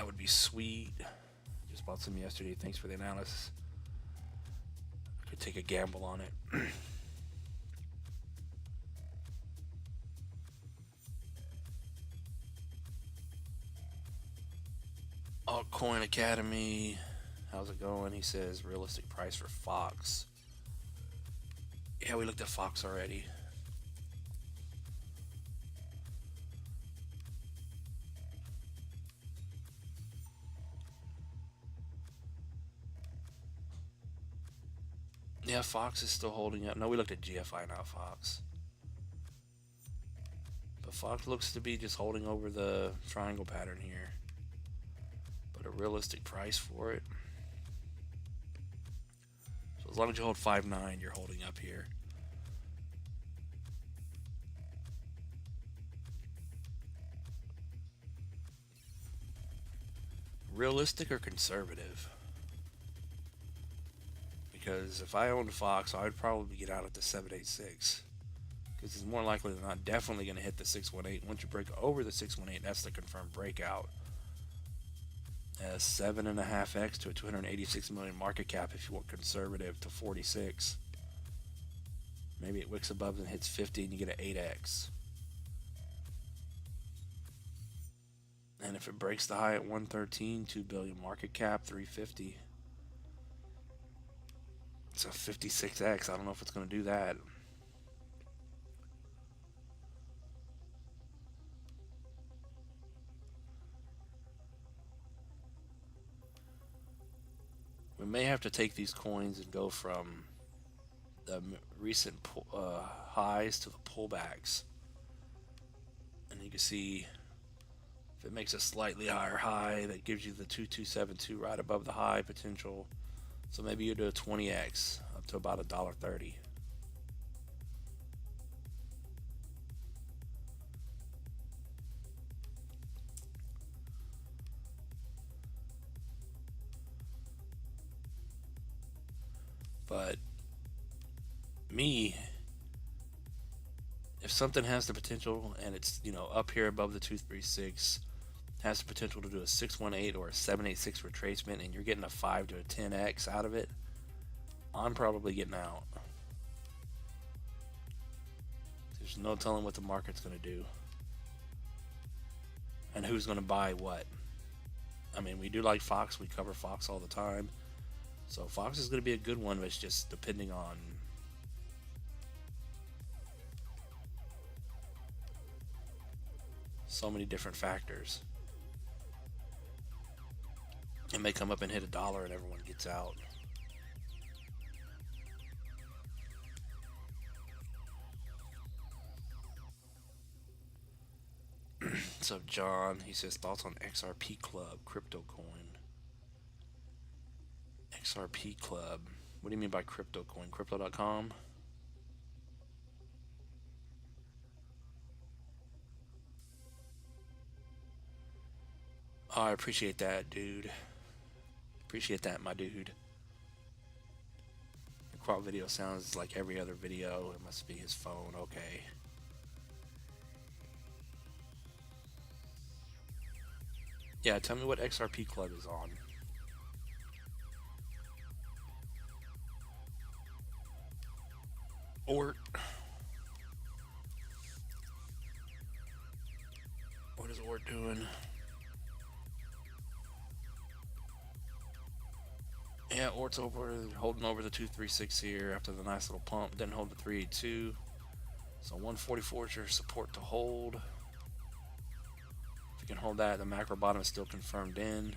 That would be sweet. Just bought some yesterday. Thanks for the analysis. I could take a gamble on it. Altcoin Academy. How's it going? He says realistic price for Fox. Yeah, we looked at Fox already. Yeah, Fox is still holding up. No, we looked at GFI, not Fox. But Fox looks to be just holding over the triangle pattern here. But a realistic price for it. So as long as you hold 5.9, you're holding up here. Realistic or conservative? Because if I owned Fox, I would probably get out at the 786. Because it's more likely than not definitely going to hit the 618. Once you break over the 618, that's the confirmed breakout. 7.5x to a 286 million market cap if you want conservative to 46. Maybe it wicks above and hits 50 and you get an 8x. And if it breaks the high at 113, 2 billion market cap, 350. It's a 56x. I don't know if it's going to do that. We may have to take these coins and go from the recent highs to the pullbacks. And you can see if it makes a slightly higher high, that gives you the 2272 right above the high potential. So maybe you do a 20x up to about $1.30. But me, if something has the potential and it's, you know, up here above the 236, has the potential to do a 618 or a 786 retracement, and you're getting a 5 to a 10x out of it, I'm probably getting out. There's no telling what the market's going to do and who's going to buy what. I mean, we do like Fox. We cover Fox all the time. So Fox is going to be a good one, but it's just depending on so many different factors. It may come up and hit $1 and everyone gets out. What's up, John? He says thoughts on XRP Club, crypto coin. XRP Club. What do you mean by crypto coin? Crypto.com? Oh, I appreciate that, dude. Appreciate that, my dude. Your crop video sounds like every other video. It must be his phone. Okay. Yeah, tell me what XRP Club is on. Or what is Ort doing? Yeah, Ort's holding over the 236 here after the nice little pump. Didn't hold the 382. So 144 is your support to hold. If you can hold that, the macro bottom is still confirmed in.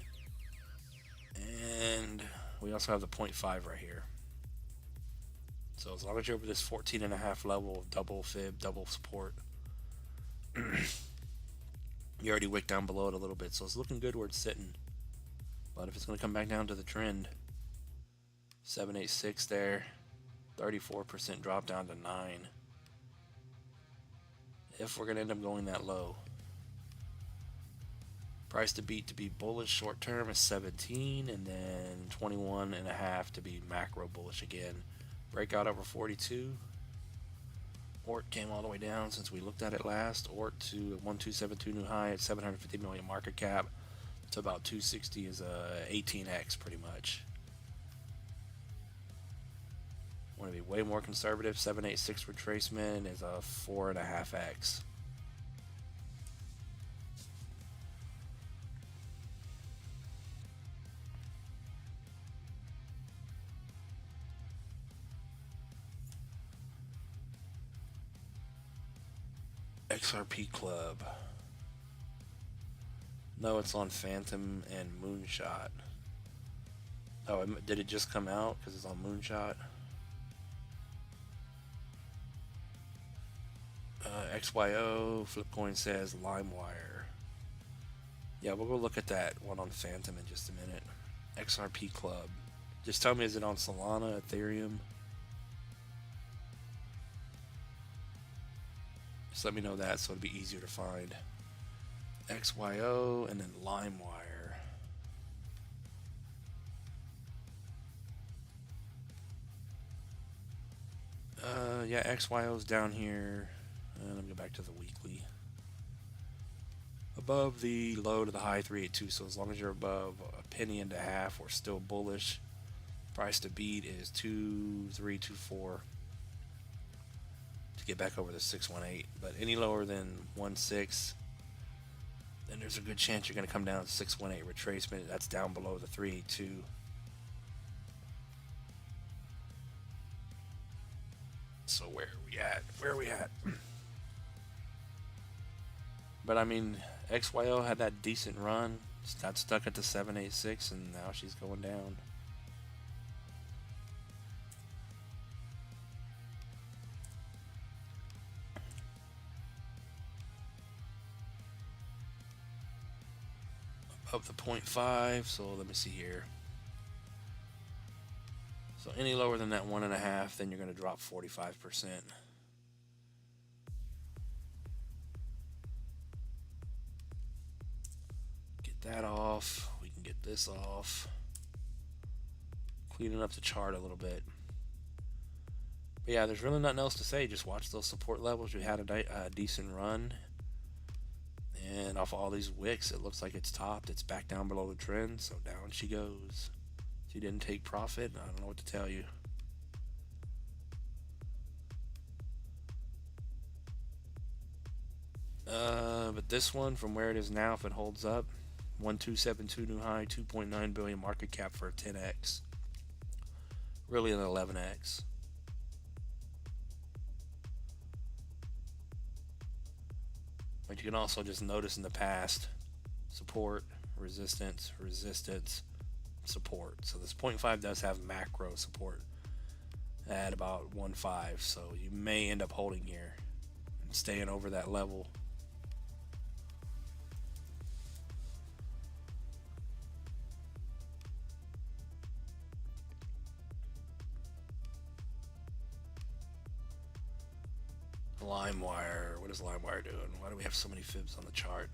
And we also have the 0.5 right here. So as long as you're over this 14.5 level of double fib, double support, you already wicked down below it a little bit. So it's looking good where it's sitting. But if it's going to come back down to the trend, 786 there, 34% drop down to 9. If we're going to end up going that low. Price to beat to be bullish short term is 17, and then 21.5 to be macro bullish again. Breakout over 42. Ort came all the way down since we looked at it last. Ort to 1272 new high at 750 million market cap. to about 260 is a 18x pretty much. Want to be way more conservative, 786 retracement is a 4.5x. XRP Club. No, it's on Phantom and Moonshot. Oh, did it just come out because it's on Moonshot? XYO Flipcoin says LimeWire. Yeah, we'll go look at that one on Phantom in just a minute. XRP Club. Just tell me, is it on Solana, Ethereum? Just let me know that so it'll be easier to find. XYO and then LimeWire. Yeah, XYO's down here. Let me go back to the weekly. Above the low to the high 382, so as long as you're above a penny and a half, we're still bullish. Price to beat is 2324 to get back over the 618. But any lower than 16, then there's a good chance you're going to come down to 618 retracement. That's down below the 382. So where are we at? Where are we at? But I mean, XYO had that decent run. Got stuck at the 786, and now she's going down. Up the 0.5. So let me see here. So any lower than that 1.5, then you're going to drop 45%. Get that off. We can get this off. Cleaning up the chart a little bit. But yeah, there's really nothing else to say. Just watch those support levels. We had a decent run. And off all these wicks, it looks like it's topped. It's back down below the trend, so down she goes. She didn't take profit. I don't know what to tell you. But this one, from where it is now, if it holds up, 1272 new high, 2.9 billion market cap for a 10x. Really an 11x. But you can also just notice in the past, support, resistance, resistance, support. So this 0.5 does have macro support at about 1.5. So you may end up holding here and staying over that level. LimeWire. What is LimeWire doing? Why do we have so many fibs on the chart?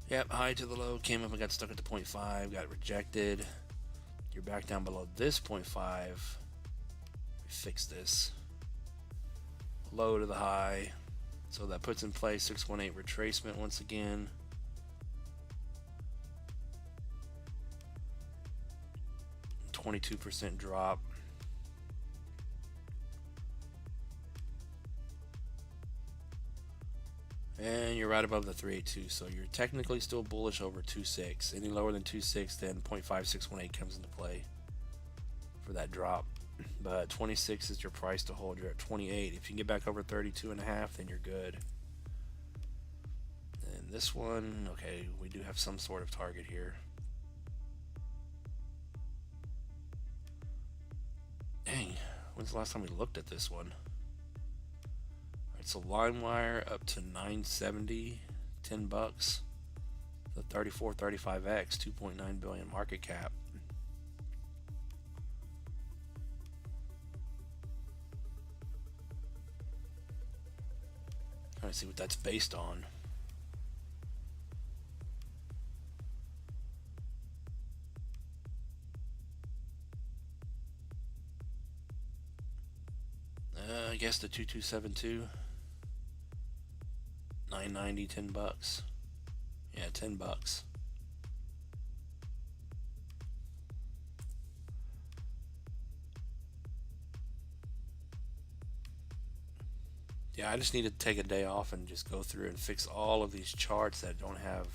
Yep, high to the low, came up and got stuck at the 0.5, got rejected. You're back down below this 0.5. We fix this. Low to the high. So that puts in place 618 retracement once again. %, drop. And you're right above the 382, so you're technically still bullish over 2.6. Any lower than 2.6, then 0.5618 comes into play for that drop. But 26 is your price to hold. You're at 28. If you can get back over 32.5, then you're good. And this one, okay, we do have some sort of target here. Dang, when's the last time we looked at this one? Alright, so LimeWire up to 970, $10. The 3435X, 2.9 billion market cap. Trying to see what that's based on. I guess the 2272. 990, $10. Yeah, $10. Yeah, I just need to take a day off and just go through and fix all of these charts that don't have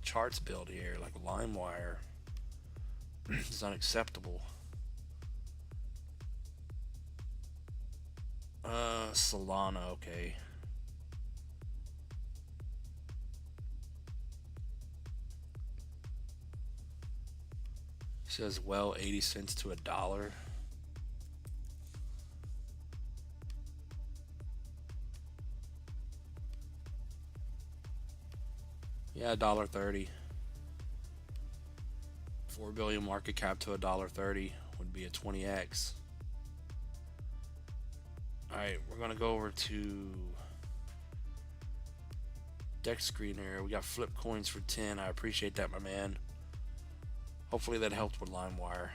charts built here, like LimeWire. It's unacceptable. Solana, okay. Says well 80 cents to $1. Yeah, $1.30. 4 billion market cap to $1.30 would be a 20x. Alright, we're gonna go over to deck screener. We got flip coins for 10. I appreciate that, my man. Hopefully that helped with LimeWire.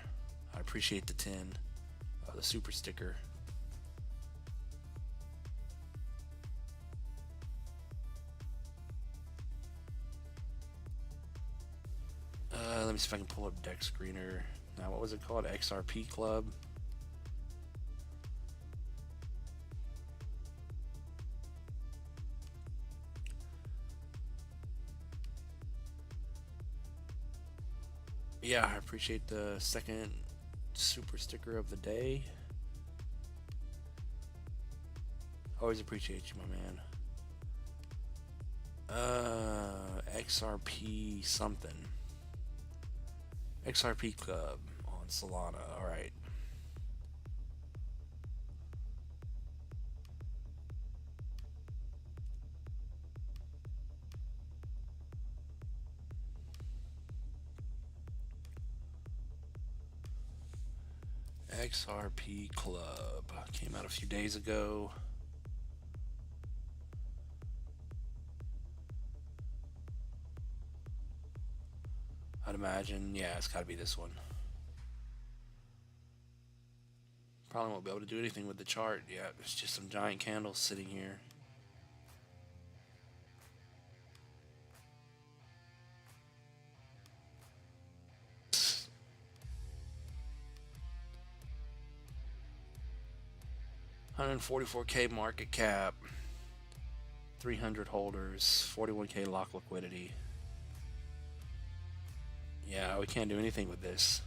I appreciate the 10, the super sticker. Let me see if I can pull up deck screener. Now, what was it called? XRP Club. Yeah, I appreciate the second super sticker of the day. Always appreciate you, my man. XRP something. XRP Club on Solana. Alright. XRP Club came out a few days ago. I'd imagine, yeah, it's gotta be this one. Probably won't be able to do anything with the chart yet. It's just some giant candles sitting here. $144K market cap, 300 holders, 41K lock liquidity. Yeah, we can't do anything with this.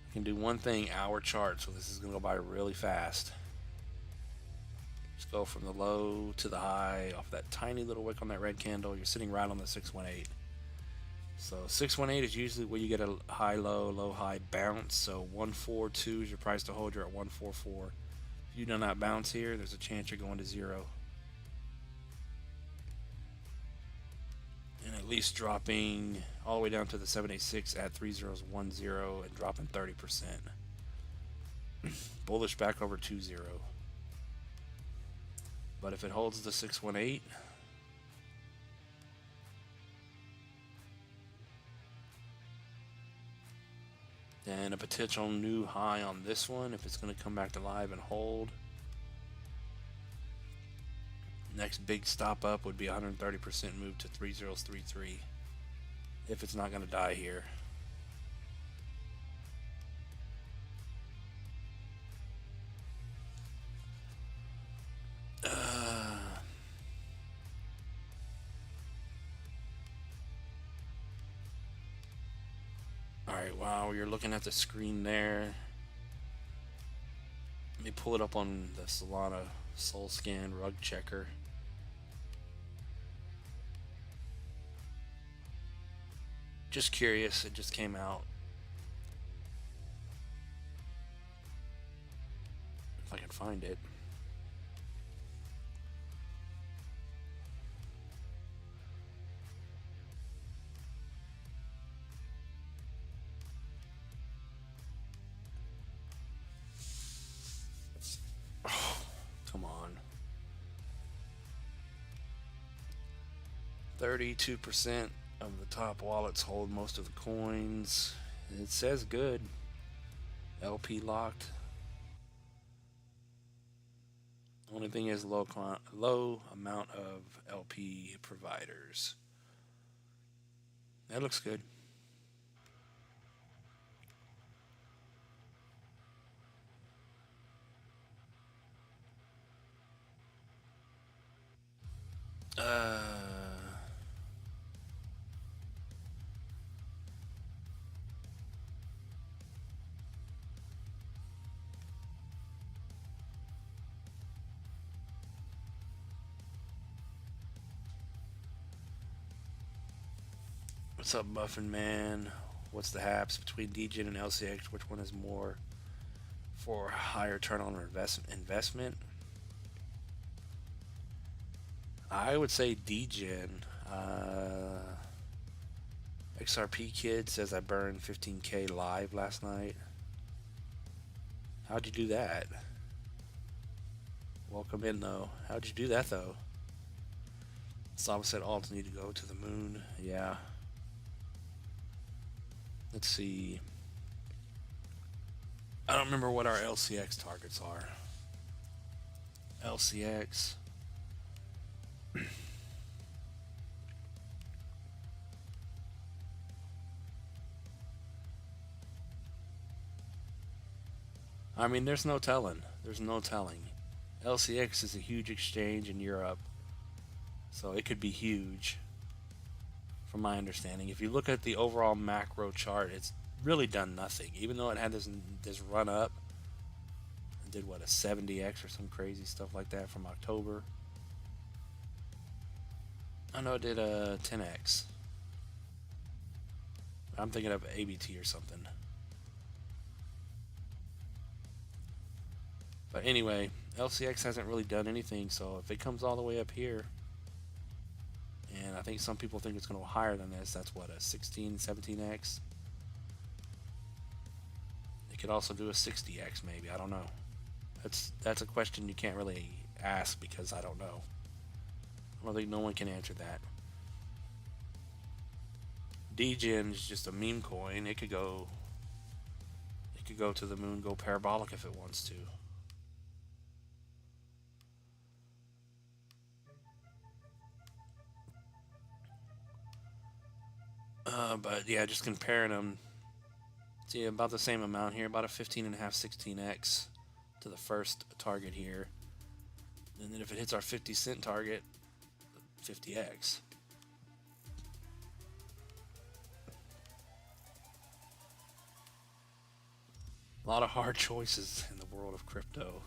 We can do one thing, hour chart, so this is gonna go by really fast. Just go from the low to the high off that tiny little wick on that red candle. You're sitting right on the 618. So 618 is usually where you get a high low high bounce. So 142 is your price to hold. You're at 144. If you do not bounce here, there's a chance you're going to zero. And at least dropping all the way down to the 786 at 3010 and dropping 30%. Bullish back over 20. But if it holds the 618, then a potential new high on this one if it's going to come back to live and hold. Next big stop up would be 130% move to 3033 if it's not going to die here. Alright, while you're looking at the screen there, let me pull it up on the Solana Soul Scan rug checker. Just curious, it just came out. If I can find it. Oh, come on. 32% of the top wallets hold most of the coins. It says good. LP locked. Only thing is low amount of LP providers. That looks good. Uh, what's up, Muffin Man? What's the haps between DGen and LCX? Which one is more for higher return on investment? I would say DGen. XRP Kid says I burned 15K live last night. How'd you do that? Welcome in, though. How'd you do that, though? Saba said alts need to go to the moon. Yeah. Let's see. I don't remember what our LCX targets are. LCX. I mean, there's no telling. There's no telling. LCX is a huge exchange in Europe, so it could be huge, from my understanding. If you look at the overall macro chart, it's really done nothing. Even though it had this run up, it did what, a 70x or some crazy stuff like that from October. I know it did a 10x. I'm thinking of ABT or something. But anyway, LCX hasn't really done anything, so if it comes all the way up here, and I think some people think it's going to go higher than this, that's what, a 16, 17x? It could also do a 60x maybe, I don't know. That's a question you can't really ask because I don't know. I don't think no one can answer that. DGen is just a meme coin. It could go to the moon, go parabolic if it wants to. But yeah, just comparing them, see about the same amount here, about a 15.5, 16x to the first target here. And then if it hits our 50 cent target, 50x. A lot of hard choices in the world of crypto.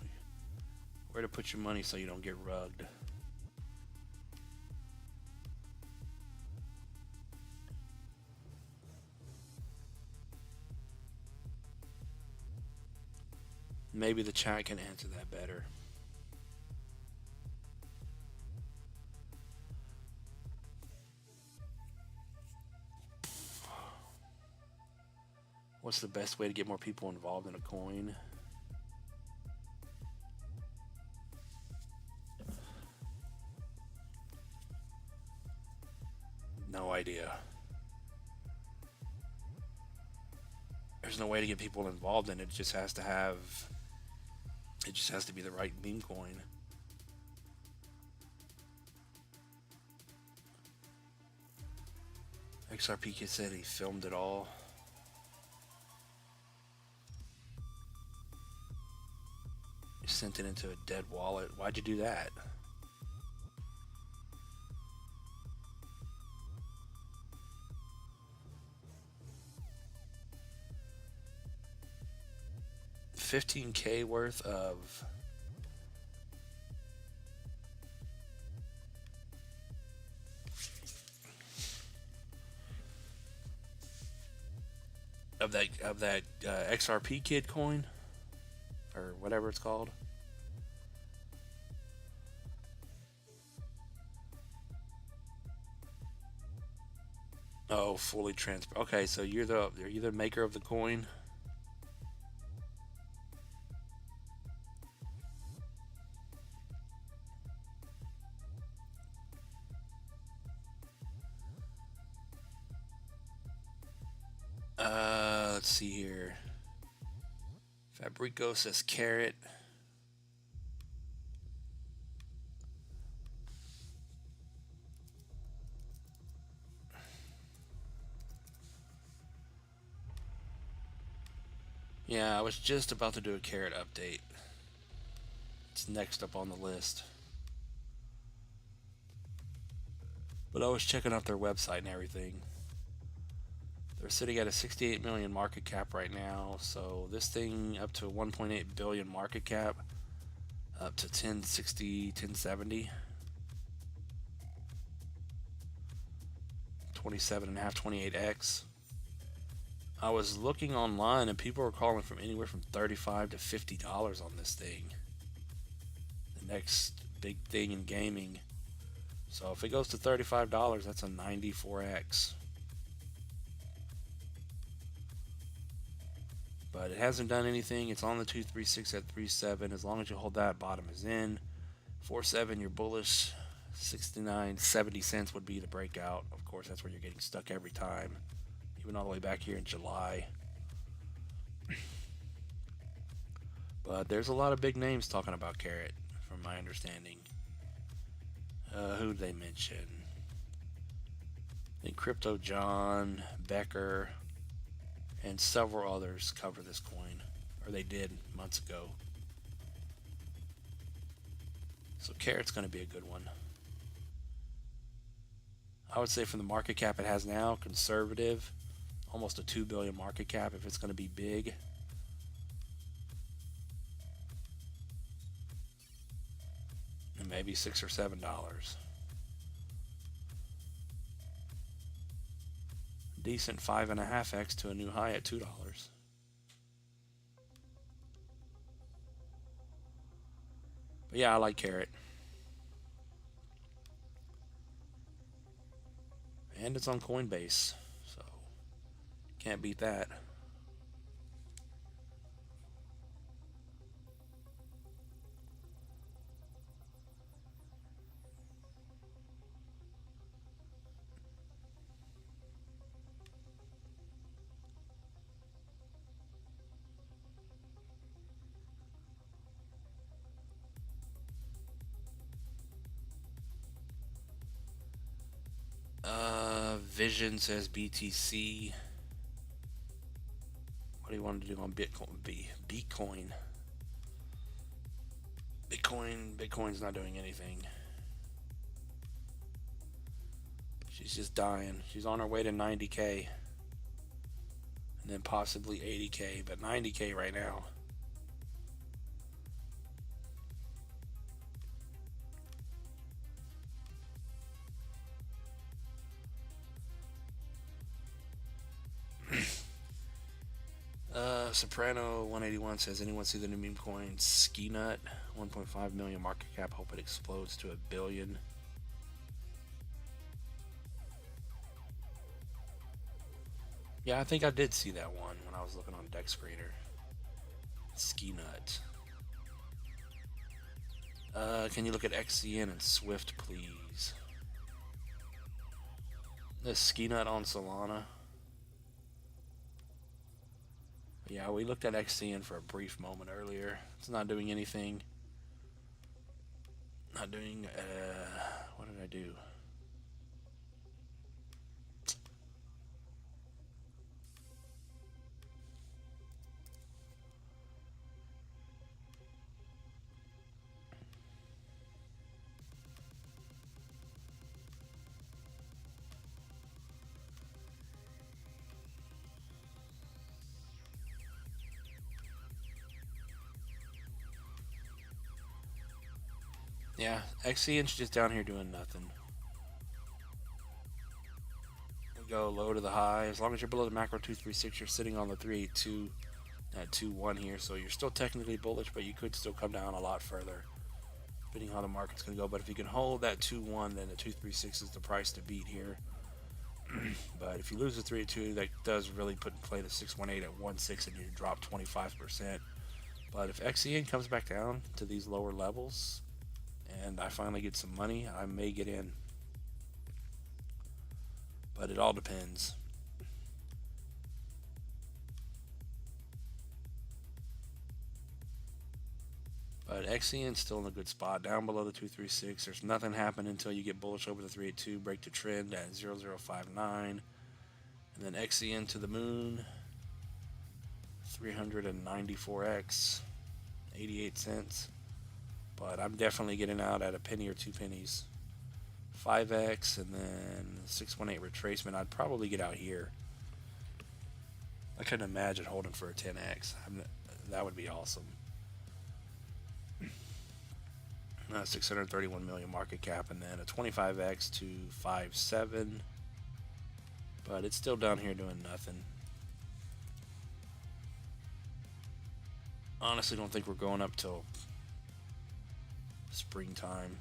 Where to put your money so you don't get rugged. Maybe the chat can answer that better. What's the best way to get more people involved in a coin? No idea. There's no way to get people involved in it. It just has to be the right meme coin. XRP Kid said he filmed it all. You sent it into a dead wallet. Why'd you do that? $15K worth of that XRP Kid coin or whatever it's called. Oh, fully transparent. Okay, so you're the maker of the coin. Let's see here. Fabrico says carrot. Yeah, I was just about to do a carrot update. It's next up on the list. But I was checking out their website and everything. They're sitting at a 68 million market cap right now. So this thing up to 1.8 billion market cap, up to 1060, 1070. 27.5, 28x. I was looking online and people were calling from anywhere from $35 to $50 on this thing. The next big thing in gaming. So if it goes to $35, that's a 94x. But it hasn't done anything. It's on the 236 at 3.7. As long as you hold that, bottom is in. 4.7, you're bullish. 69, 70 cents would be the breakout. Of course, that's where you're getting stuck every time. Even all the way back here in July. But there's a lot of big names talking about Carrot, from my understanding. Who did they mention? I think Crypto John, Becker, and several others cover this coin. Or they did months ago. So Carrot's going to be a good one. I would say from the market cap it has now, conservative, almost a 2 billion market cap if it's going to be big. And maybe $6 or $7. Decent 5.5x to a new high at $2. But yeah, I like Carrot. And it's on Coinbase, so can't beat that. Vision says BTC. What do you want to do on Bitcoin? Bitcoin's not doing anything. She's just dying. She's on her way to 90K. And then possibly 80K, but 90K right now. Soprano 181 says, anyone see the new meme coin Ski Nut? 1.5 million market cap. Hope it explodes to $1 billion. Yeah, I think I did see that one when I was looking on Deck Screener. Ski Nut. Can you look at XCN and Swift, please? The Ski Nut on Solana. Yeah, we looked at XCN for a brief moment earlier. It's not doing anything. Not doing, what did I do? Yeah, XCN's just down here doing nothing. We go low to the high. As long as you're below the macro 236, you're sitting on the 382 at 2.1 here, so you're still technically bullish, but you could still come down a lot further, depending on how the market's going to go. But if you can hold that 2.1, then the 236 is the price to beat here. But if you lose the 3.2, that does really put in play the 618 at 1.6, and you drop 25%. But if XCN comes back down to these lower levels, and I finally get some money, I may get in. But it all depends. But XCN's still in a good spot, down below the 236. There's nothing happening until you get bullish over the 382, break the trend at 0.059, and then XCN to the moon. 394x, 88 cents. But I'm definitely getting out at a penny or 2 pennies. 5x and then 618 retracement. I'd probably get out here. I couldn't imagine holding for a 10x. That would be awesome. 631 million market cap, and then a 25x to 5.7. But it's still down here doing nothing. Honestly, don't think we're going up till springtime.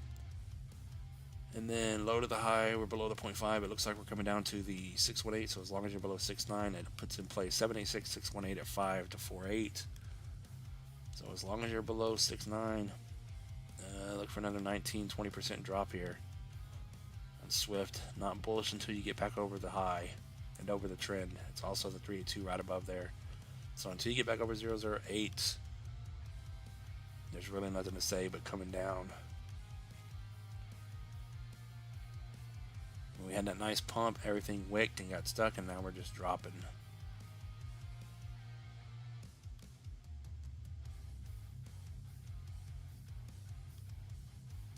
And then low to the high, we're below the 0.5. It looks like we're coming down to the 618. So as long as you're below 6.9, it puts in place 786, 618 at 5 to 4.8. So as long as you're below 6.9, look for another 19-20% drop here on Swift. Not bullish until you get back over the high and over the trend. It's also the 382 right above there. So until you get back over 008, there's really nothing to say but coming down. We had that nice pump, everything wicked and got stuck, and now we're just dropping.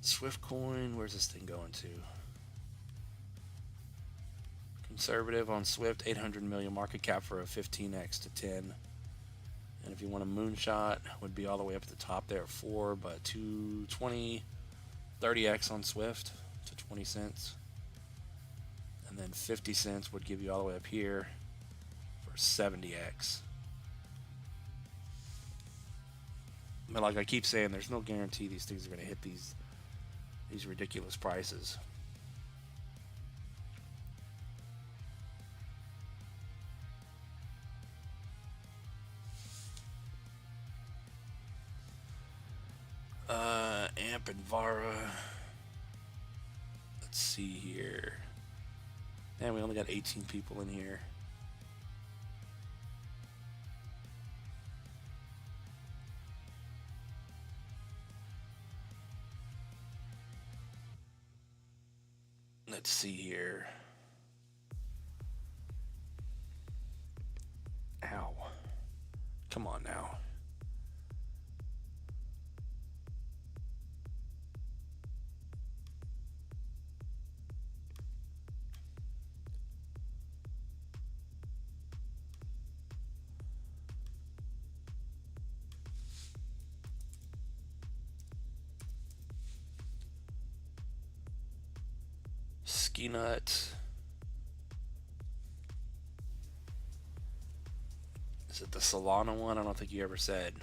Swift coin, where's this thing going to? Conservative on Swift, 800 million market cap for a 15x to 10. And if you want a moonshot, would be all the way up at the top there at 4, but 220, 30x on Swift to 20 cents. And then 50 cents would give you all the way up here for 70x. But like I keep saying, there's no guarantee these things are going to hit these ridiculous prices. Amp and Vara. Let's see here. Man, we only got 18 people in here. Let's see here. Ow. Come on now. Ski Nut. Is it the Solana one? I don't think you ever said.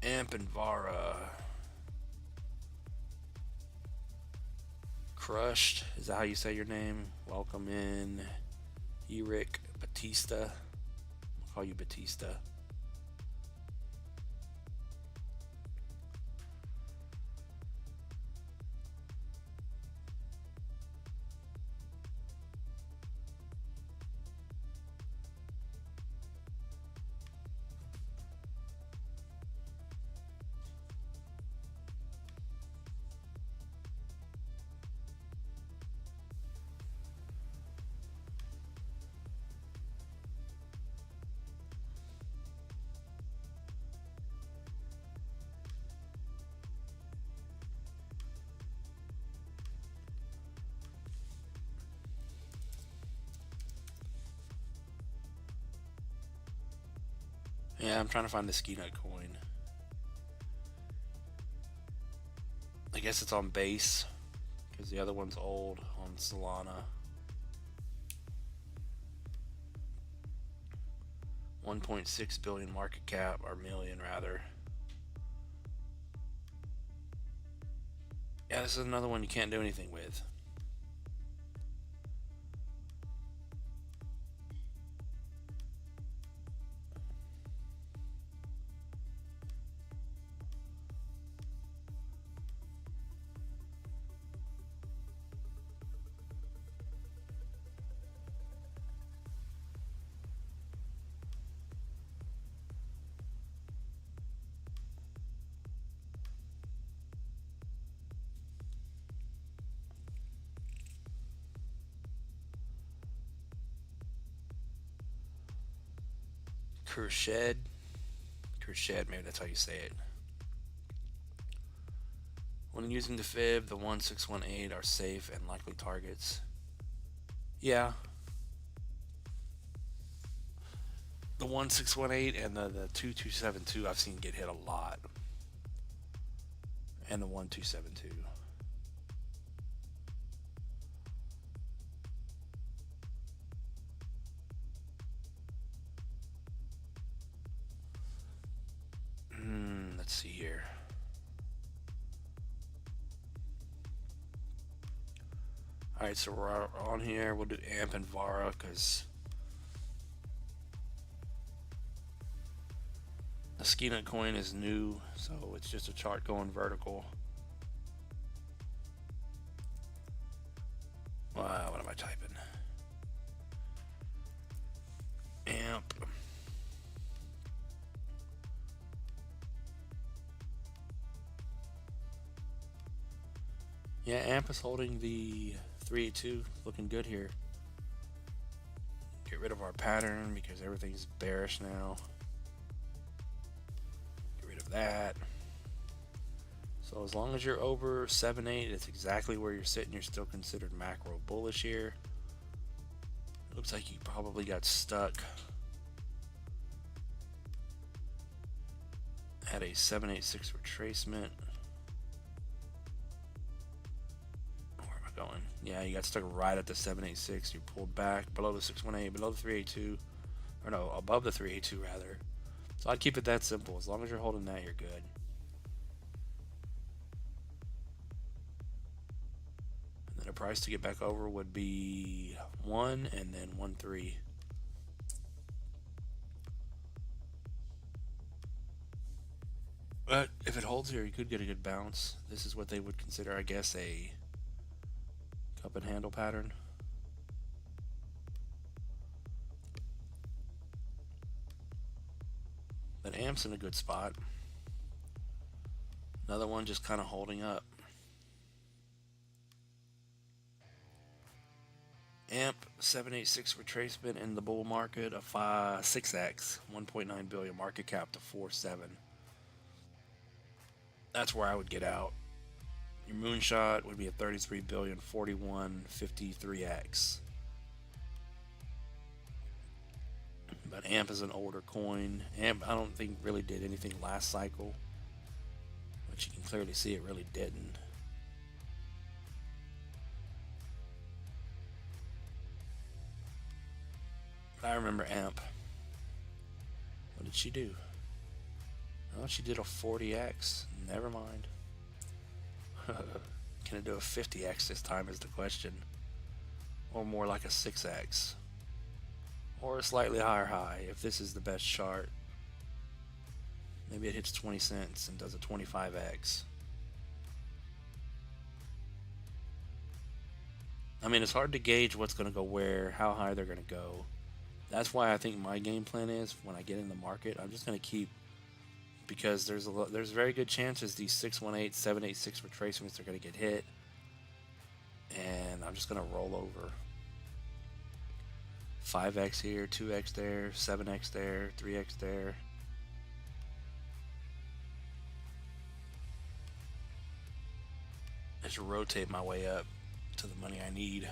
Amp and Vara. Crushed, is that how you say your name? Welcome in. Eric Batista. I'll call you Batista. Yeah, I'm trying to find the Ski Nut coin. I guess it's on base because the other one's old on Solana. 1.6 billion market cap, or million rather. Yeah, this is another one you can't do anything with. Kershed. Kershed, maybe that's how you say it. When using the fib, the 1618 are safe and likely targets. Yeah. The 1618 and the 2272 I've seen get hit a lot. And the 1272. Let's see here. Alright, so we're on here. We'll do AMP and VARA because the Skeena coin is new, so it's just a chart going vertical. Wow, what am I typing? AMP. Yeah, AMP is holding the 382, looking good here. Get rid of our pattern because everything's bearish now. Get rid of that. So as long as you're over 7.8, it's exactly where you're sitting. You're still considered macro bullish here. It looks like you probably got stuck at a 786 retracement. Going. Yeah, you got stuck right at the 786. You pulled back below the 618, below the 382, or no, above the 382 rather. So I'd keep it that simple. As long as you're holding that, you're good. And then a price to get back over would be 1 and then 1.3. But if it holds here, you could get a good bounce. This is what they would consider, I guess, a cup and handle pattern. But AMP's in a good spot. Another one just kind of holding up. AMP 786 retracement in the bull market of 6x, 1.9 billion market cap to 4.7. That's where I would get out. Your moonshot would be a 33 billion, 41, 53x. But AMP is an older coin. AMP, I don't think really did anything last cycle, but you can clearly see it really didn't. But I remember AMP. What did she do? Oh, she did a 40x. Never mind. Can it do a 50x this time is the question. Or more like a 6x. Or a slightly higher high if this is the best chart. Maybe it hits 20 cents and does a 25x. I mean, it's hard to gauge what's going to go where, how high they're going to go. That's why I think my game plan is when I get in the market, I'm just going to keep, because there's very good chances these 618, 786 retracements are going to get hit, and I'm just going to roll over. 5x here, 2x there, 7x there, 3x there. Just rotate my way up to the money I need.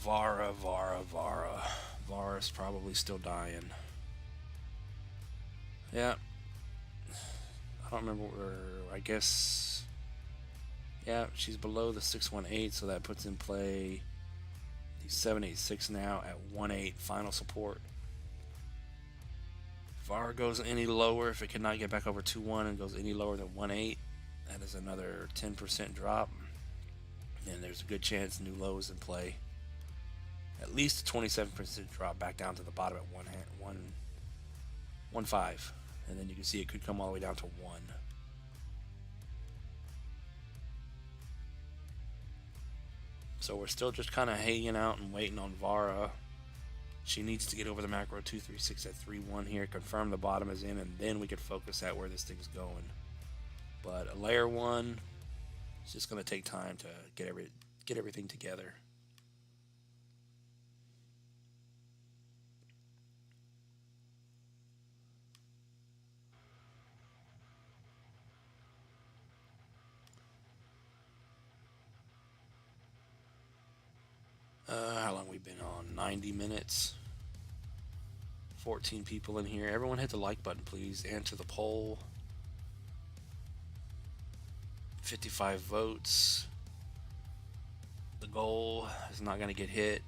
Vara. Vara's probably still dying. Yeah. I don't remember where, I guess. Yeah, she's below the 618, so that puts in play the 786 now at 1.8 final support. If Vara goes any lower, if it cannot get back over 2.1 and goes any lower than 1.8, that is another 10% drop. And there's a good chance new lows in play. At least a 27% drop back down to the bottom at 1.5. And then you can see it could come all the way down to 1. So we're still just kind of hanging out and waiting on Vara. She needs to get over the macro 236 at 3.1 here, confirm the bottom is in, and then we could focus at where this thing's going. But a layer 1, it's just going to take time to get everything together. How long we been on? 90 minutes. 14 people in here. Everyone hit the like button, please. Answer the poll. 55 votes. The goal is not going to get hit.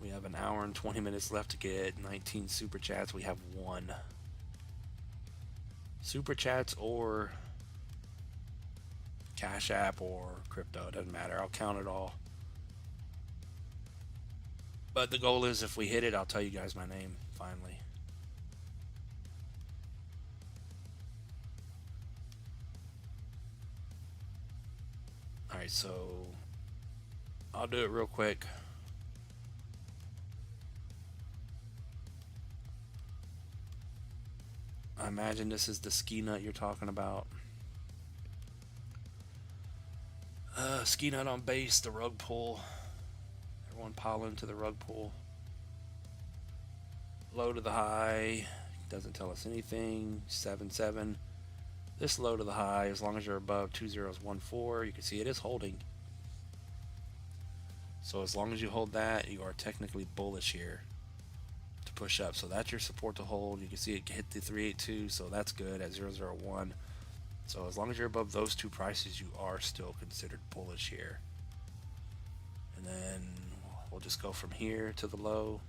We have an hour and 20 minutes left to get 19 super chats. We have one. Super chats or Cash App or crypto, it doesn't matter. I'll count it all. But the goal is if we hit it, I'll tell you guys my name finally. Alright, so I'll do it real quick. I imagine this is the ski nut you're talking about. Ski nut on base, the rug pull. Everyone pile into the rug pull. Low to the high, doesn't tell us anything. 7-7. This low to the high, as long as you're above 2014, you can see it is holding. So as long as you hold that, you are technically bullish here to push up. So that's your support to hold. You can see it hit the 382, so that's good at 001. So as long as you're above those two prices, you are still considered bullish here. And then we'll just go from here to the low.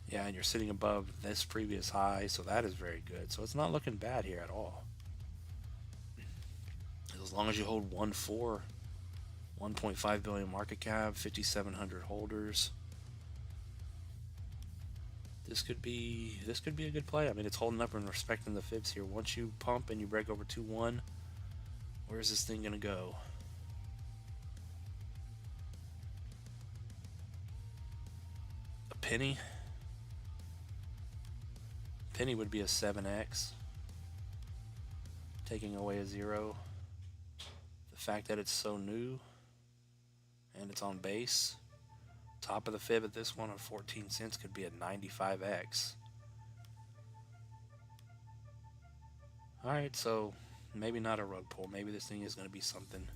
Yeah, and you're sitting above this previous high, so that is very good. So it's not looking bad here at all. As long as you hold 1.4, 1.5 billion market cap, 5,700 holders. This could be a good play. I mean, it's holding up and respecting the fibs here. Once you pump and you break over 2-1, where's this thing gonna go? A penny? Penny would be a 7x, taking away a 0. The fact that it's so new and it's on base. Top of the fib at this one on 14 cents could be a 95x. Alright, so maybe not a rug pull. Maybe this thing is going to be something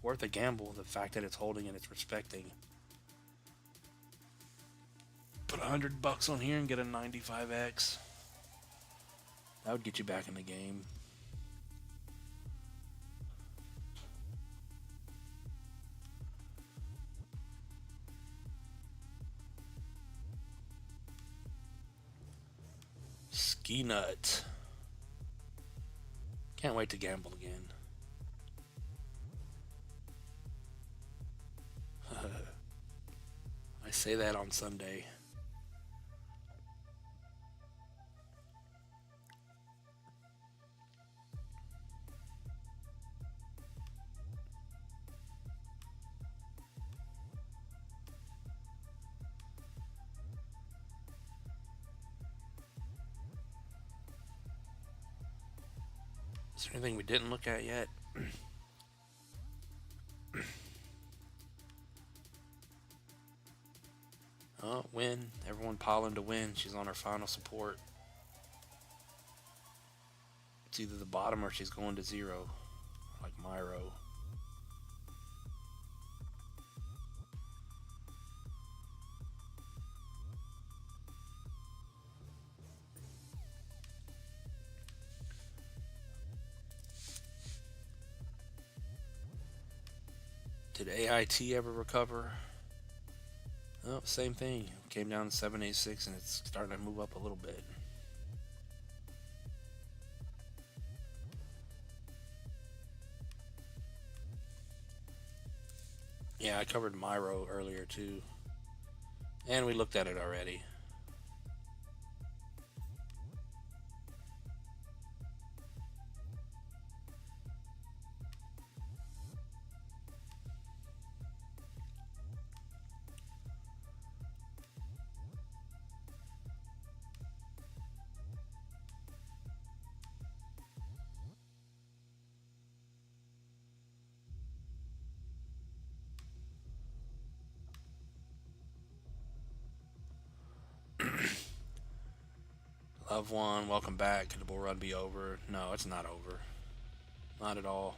worth a gamble. The fact that it's holding and it's respecting. Put $100 on here and get a 95x. That would get you back in the game. Ski nut. Can't wait to gamble again. I say that on Sunday. Is there anything we didn't look at yet? Oh, win. Everyone piling to win. She's on her final support. It's either the bottom or she's going to 0, like Myro. Did AIT ever recover? Oh, same thing. Came down to 786 and it's starting to move up a little bit. Yeah, I covered Myro earlier too. And we looked at it already. Loved one, welcome back. Could the bull run be over? No, it's not over. Not at all.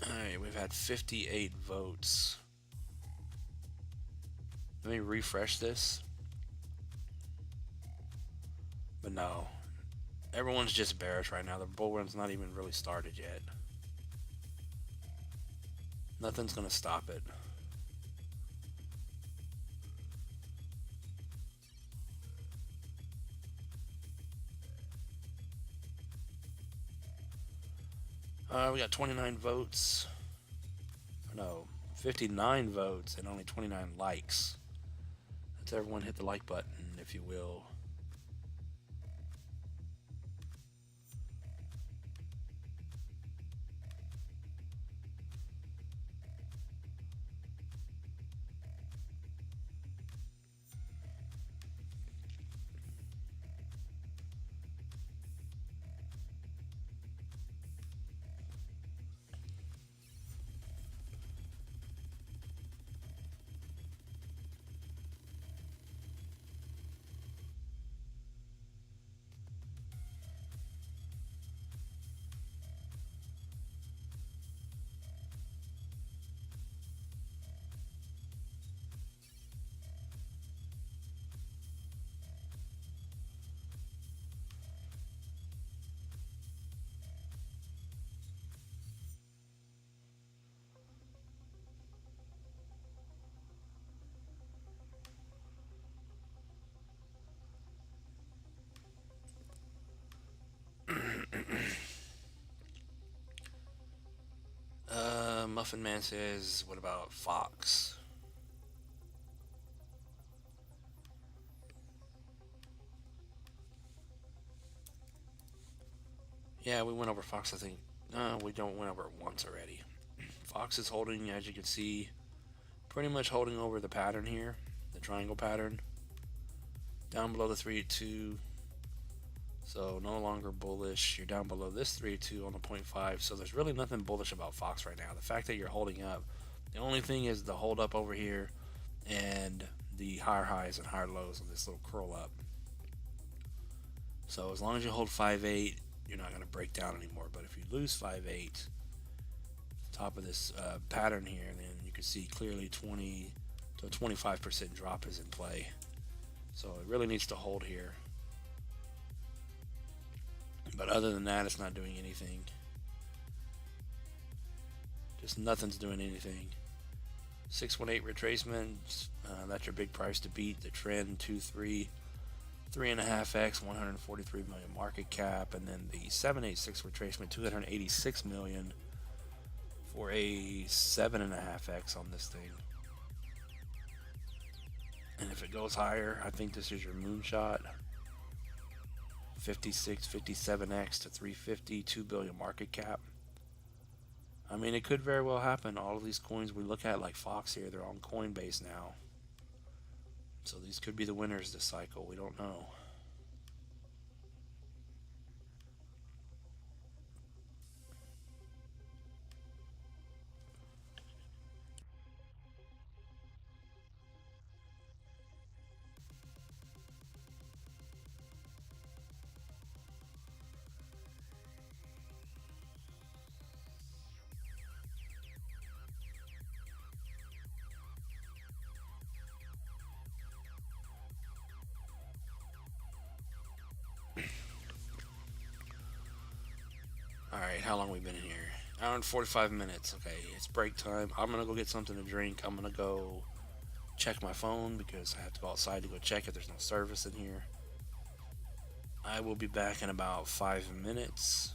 Alright, we've had 58 votes. Let me refresh this. But no. Everyone's just bearish right now. The bull run's not even really started yet. Nothing's gonna stop it. We got 29 votes. No, 59 votes and only 29 likes. Let's everyone hit the like button, if you will. Muffin Man says, what about Fox? Yeah, we went over Fox, I think. No, we don't went over it once already. Fox is holding, as you can see, pretty much holding over the pattern here, the triangle pattern. Down below the 382. So no longer bullish. You're down below this 382 on the 0.5. So there's really nothing bullish about Fox right now. The fact that you're holding up, the only thing is the hold up over here and the higher highs and higher lows of this little curl up. So as long as you hold 5.8, you're not going to break down anymore. But if you lose 5.8, top of this pattern here, then you can see clearly 20 to a 25% drop is in play. So it really needs to hold here. But other than that, it's not doing anything. Just nothing's doing anything. 618 retracement, that's your big price to beat. The trend 2-3, 3.5x, 143 million market cap, and then the 786 retracement, 286 million for a 7.5x on this thing. And if it goes higher, I think this is your moonshot. 56, 57x to 350, 2 billion market cap. I mean, it could very well happen. All of these coins we look at, like Fox here, they're on Coinbase now. So these could be the winners this cycle. We don't know. Alright, how long have we been in here? Hour and 45 minutes. Okay, it's break time. I'm gonna go get something to drink. I'm gonna go check my phone because I have to go outside to go check if there's no service in here. I will be back in about 5 minutes.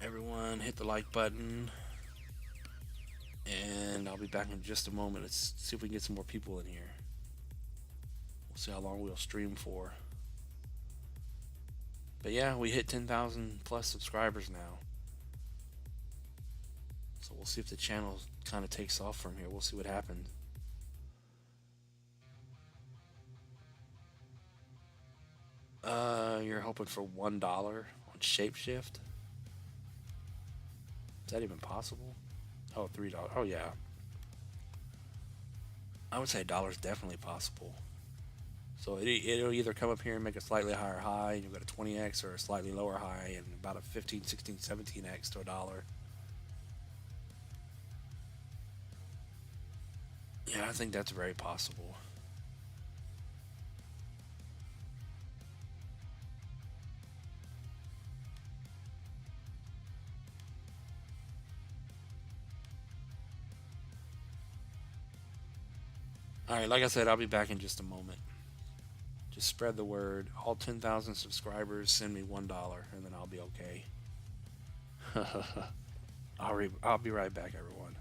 Everyone hit the like button. And I'll be back in just a moment. Let's see if we can get some more people in here. We'll see how long we'll stream for. But yeah, we hit 10,000 plus subscribers now. So we'll see if the channel kind of takes off from here. We'll see what happens. You're hoping for $1 on Shapeshift? Is that even possible? Oh, $3. Oh yeah. I would say $1 is definitely possible. So it'll either come up here and make a slightly higher high, and you'll get a 20x, or a slightly lower high and about a 15, 16, 17x to $1. Yeah, I think that's very possible. All right, like I said, I'll be back in just a moment. Just spread the word. All 10,000 subscribers send me $1, and then I'll be okay. I'll be right back, everyone.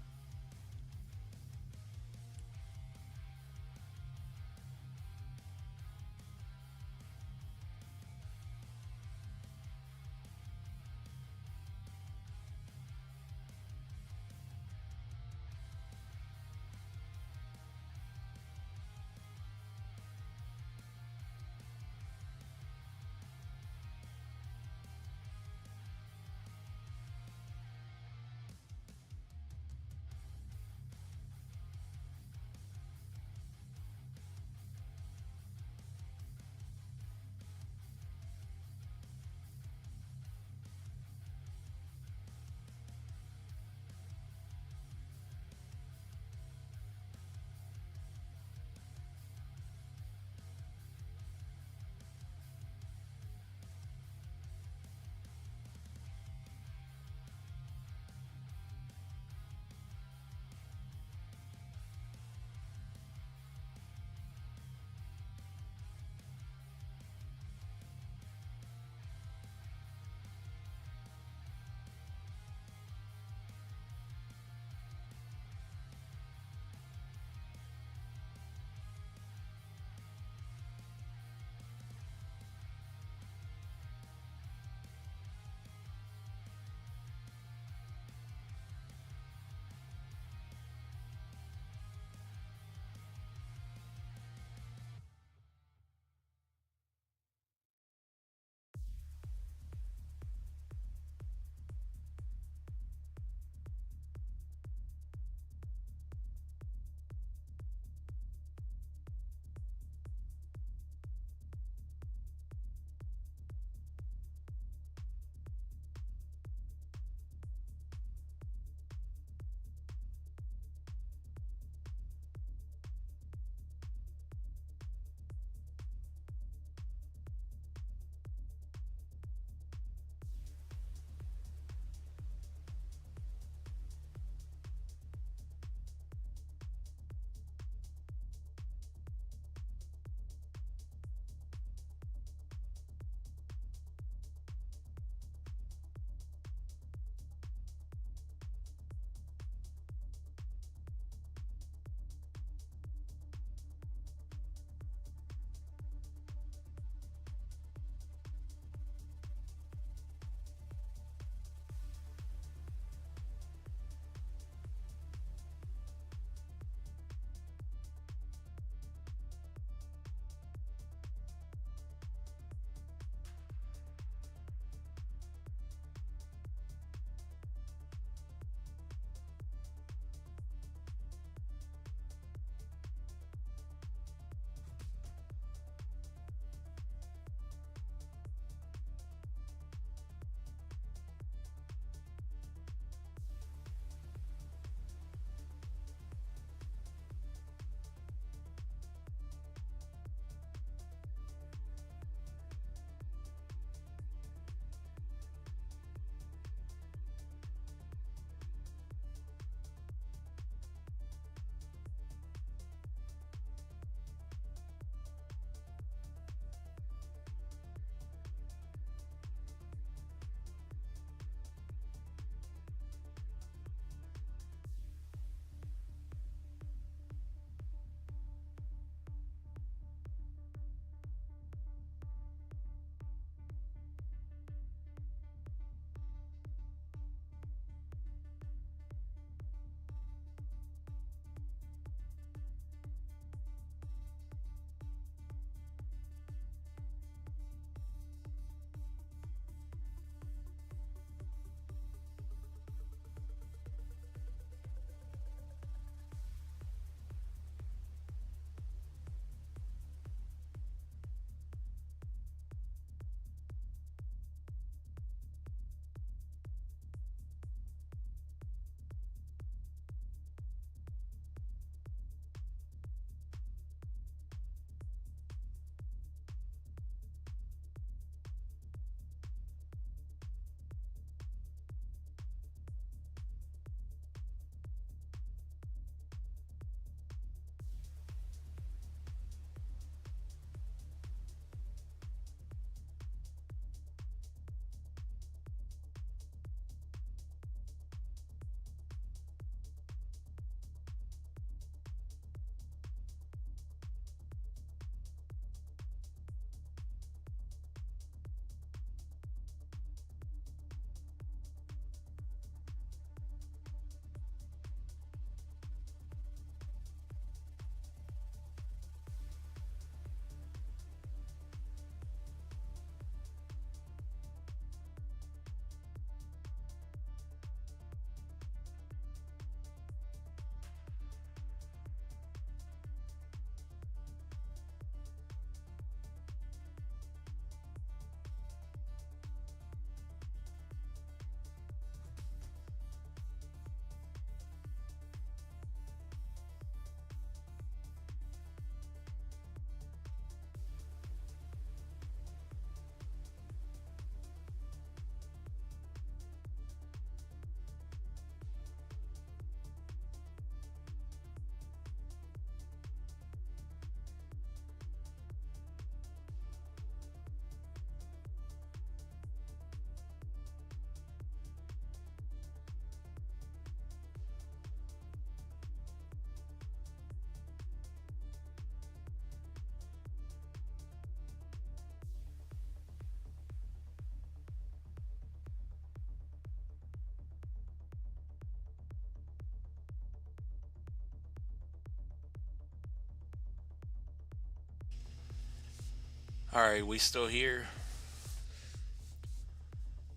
Alright, we still here.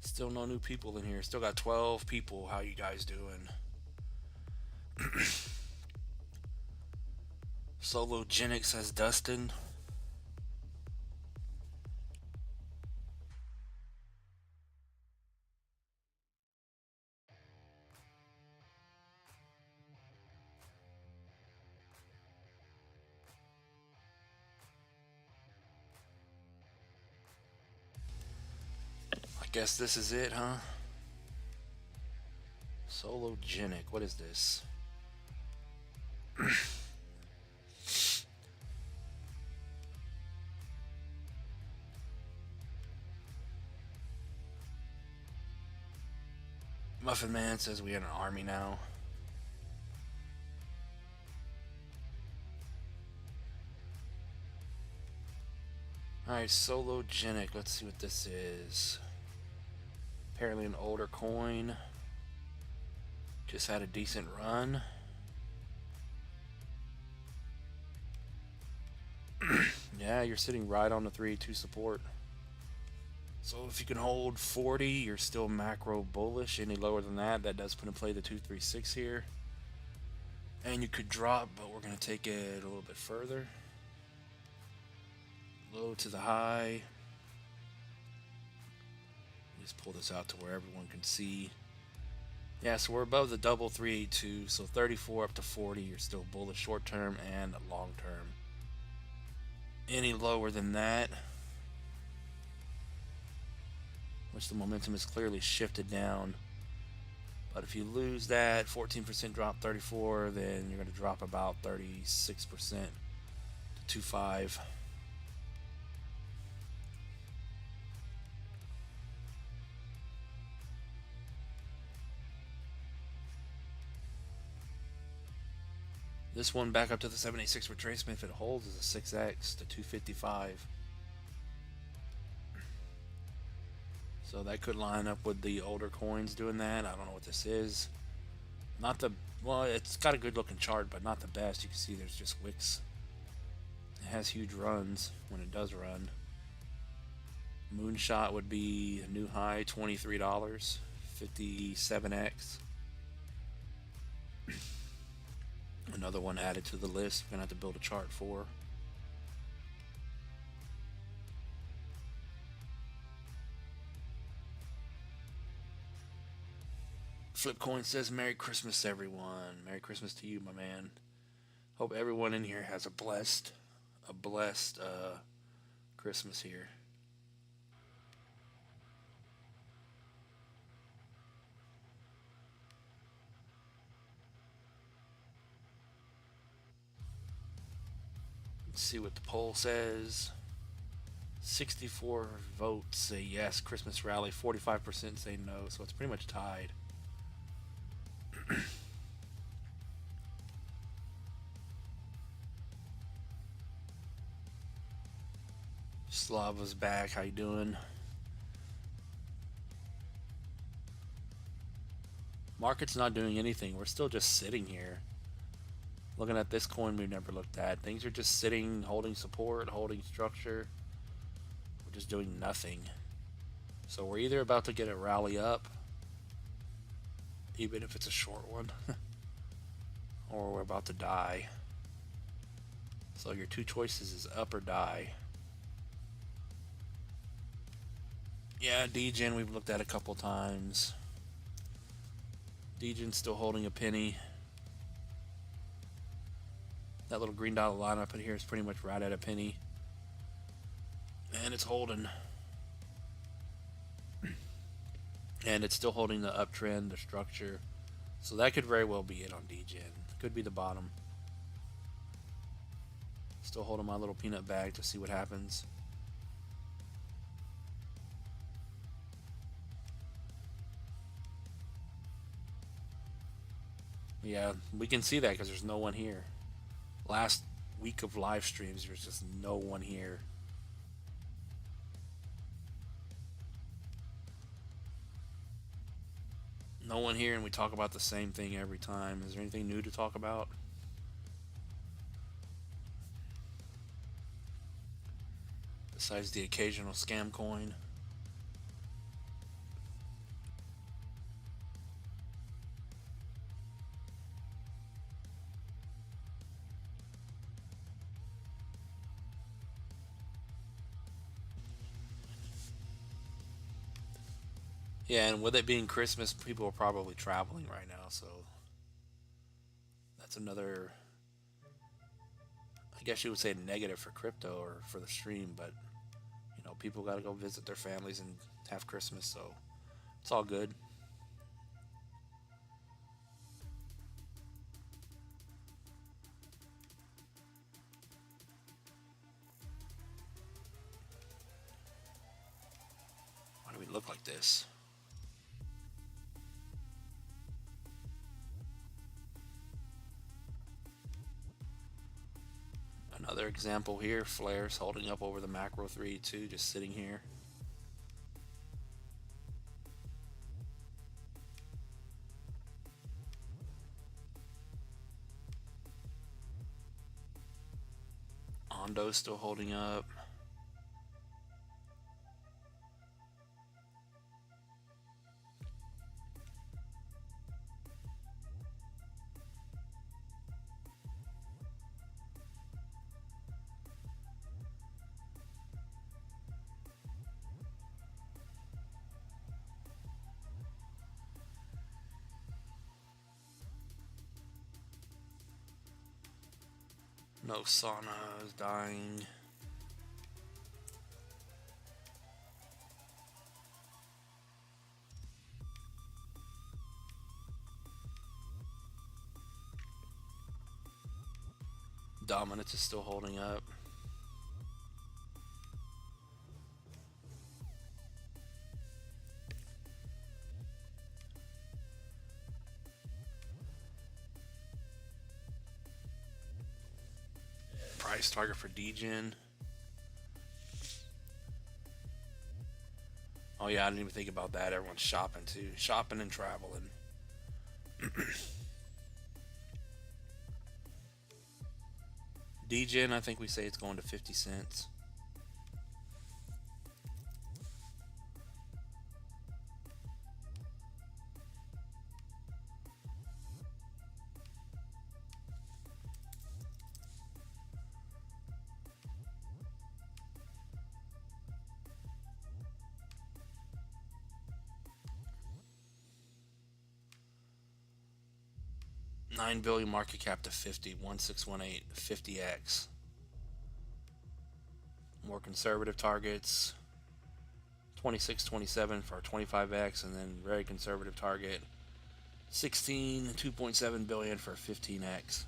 Still no new people in here. Still got 12 people. How you guys doing? Sologenic says Dustin. I guess this is it, huh? Sologenic. What is this? Muffin Man says we are an army now. Alright, Sologenic. Let's see what this is. Apparently an older coin. Just had a decent run. Yeah, you're sitting right on the 3-2 support. So if you can hold 40, you're still macro bullish. Any lower than that, that does put in play the 236 here. And you could drop, but we're going to take it a little bit further. Low to the high. Just pull this out to where everyone can see. Yeah, so we're above the double 382, so 34 up to 40, you're still bullish short term and long term. Any lower than that, which the momentum is clearly shifted down. But if you lose that 14% drop 34, then you're going to drop about 36% to 2.5. This one back up to the 786 retracement, if it holds, is a 6x to 255. So that could line up with the older coins doing that. I don't know what this is. Not the, well, it's got a good looking chart, but not the best. You can see there's just wicks. It has huge runs when it does run. Moonshot would be a new high, $23, 57x. Another one added to the list. We're gonna have to build a chart for. Flipcoin says Merry Christmas everyone. Merry Christmas to you, my man. Hope everyone in here has a blessed Christmas here. Let's see what the poll says. 64 votes say yes, Christmas rally. 45% say no, so it's pretty much tied. Slava's back. How you doing? Market's not doing anything. We're still just sitting here. Looking at this coin we've never looked at. Things are just sitting, holding support, holding structure. We're just doing nothing. So we're either about to get a rally up, even if it's a short one, or we're about to die. So your two choices is up or die. Yeah, DGen we've looked at a couple times. DGen's still holding a penny. That little green dot line I put here is pretty much right at a penny. And it's holding. And it's still holding the uptrend, the structure. So that could very well be it on DGen. Could be the bottom. Still holding my little peanut bag to see what happens. Yeah, we can see that because there's no one here. Last week of live streams, there's just no one here. No one here, and we talk about the same thing every time. Is there anything new to talk about? besides the occasional scam coin. Yeah, and with it being Christmas, people are probably traveling right now, so that's another, I guess you would say, negative for crypto or for the stream, but people got to go visit their families and have Christmas, so it's all good. Why do we look like this? Another example here, flares holding up over the macro 3-2, just sitting here. Ondo still holding up. No, Sauna is dying. Dominance is still holding up. Price target for DGen. Oh yeah, I didn't even think about that. Everyone's shopping too. Shopping and traveling. DGen, I think we say it's going to 50 cents. $9 billion market cap to 50, 1618, 50x. More conservative targets, 26, 27 for 25x, and then very conservative target, 16, 2.7 billion for 15x.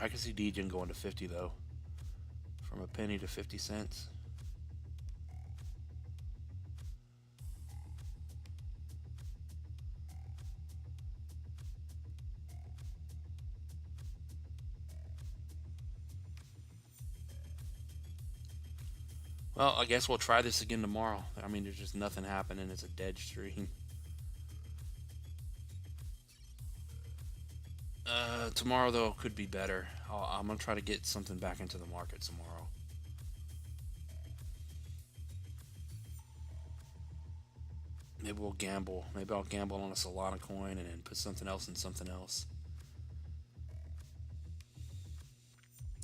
I can see DGen going to 50 though, from a penny to 50 cents. Well, I guess we'll try this again tomorrow. I mean, there's just nothing happening. It's a dead stream. Tomorrow, though, could be better. I'm going to try to get something back into the market tomorrow. Maybe we'll gamble. Maybe I'll gamble on a Solana coin and then put something else in something else.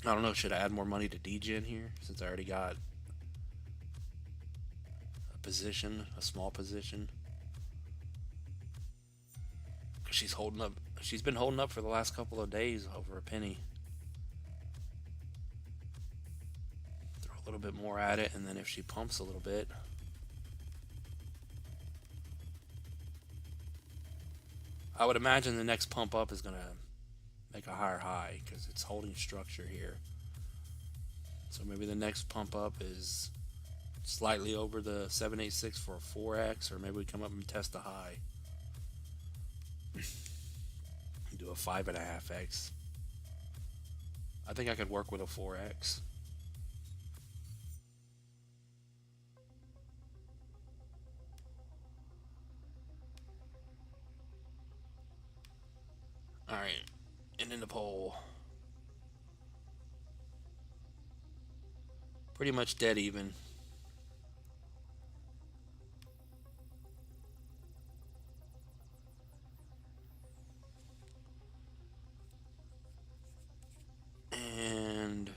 I don't know. Should I add more money to DGen here since I already got a position, a small position? She's holding up. She's been holding up for the last couple of days over a penny. Throw a little bit more at it, and then if she pumps a little bit, I would imagine the next pump up is going to make a higher high because it's holding structure here. So maybe the next pump up is slightly over the 786 for a 4x, or maybe we come up and test a high. Do a 5.5x. I think I could work with a 4x. Alright, and in the poll. Pretty much dead even. And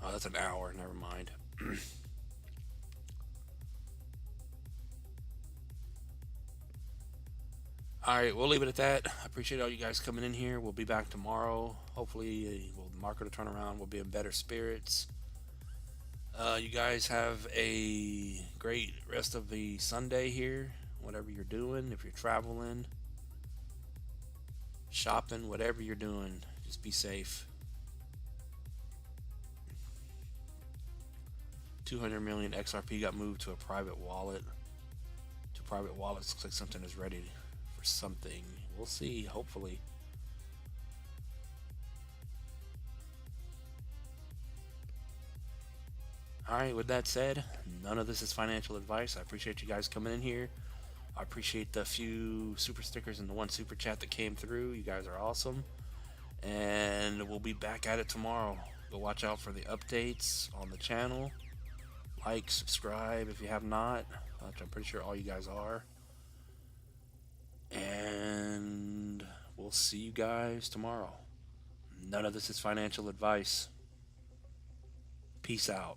oh, that's an hour. Never mind. All right, we'll leave it at that. I appreciate all you guys coming in here. We'll be back tomorrow. Hopefully, the market will turn around. We'll be in better spirits. You guys have a great rest of the Sunday here. Whatever you're doing, if you're traveling, shopping, whatever you're doing, just be safe. 200 million XRP got moved to a private wallet. To private wallets, looks like something is ready for something. We'll see, hopefully. Alright, with that said, none of this is financial advice. I appreciate you guys coming in here. I appreciate the few super stickers and the one super chat that came through. You guys are awesome. And we'll be back at it tomorrow. Go watch out for the updates on the channel. Like, subscribe if you have not, which I'm pretty sure all you guys are. And we'll see you guys tomorrow. None of this is financial advice. Peace out.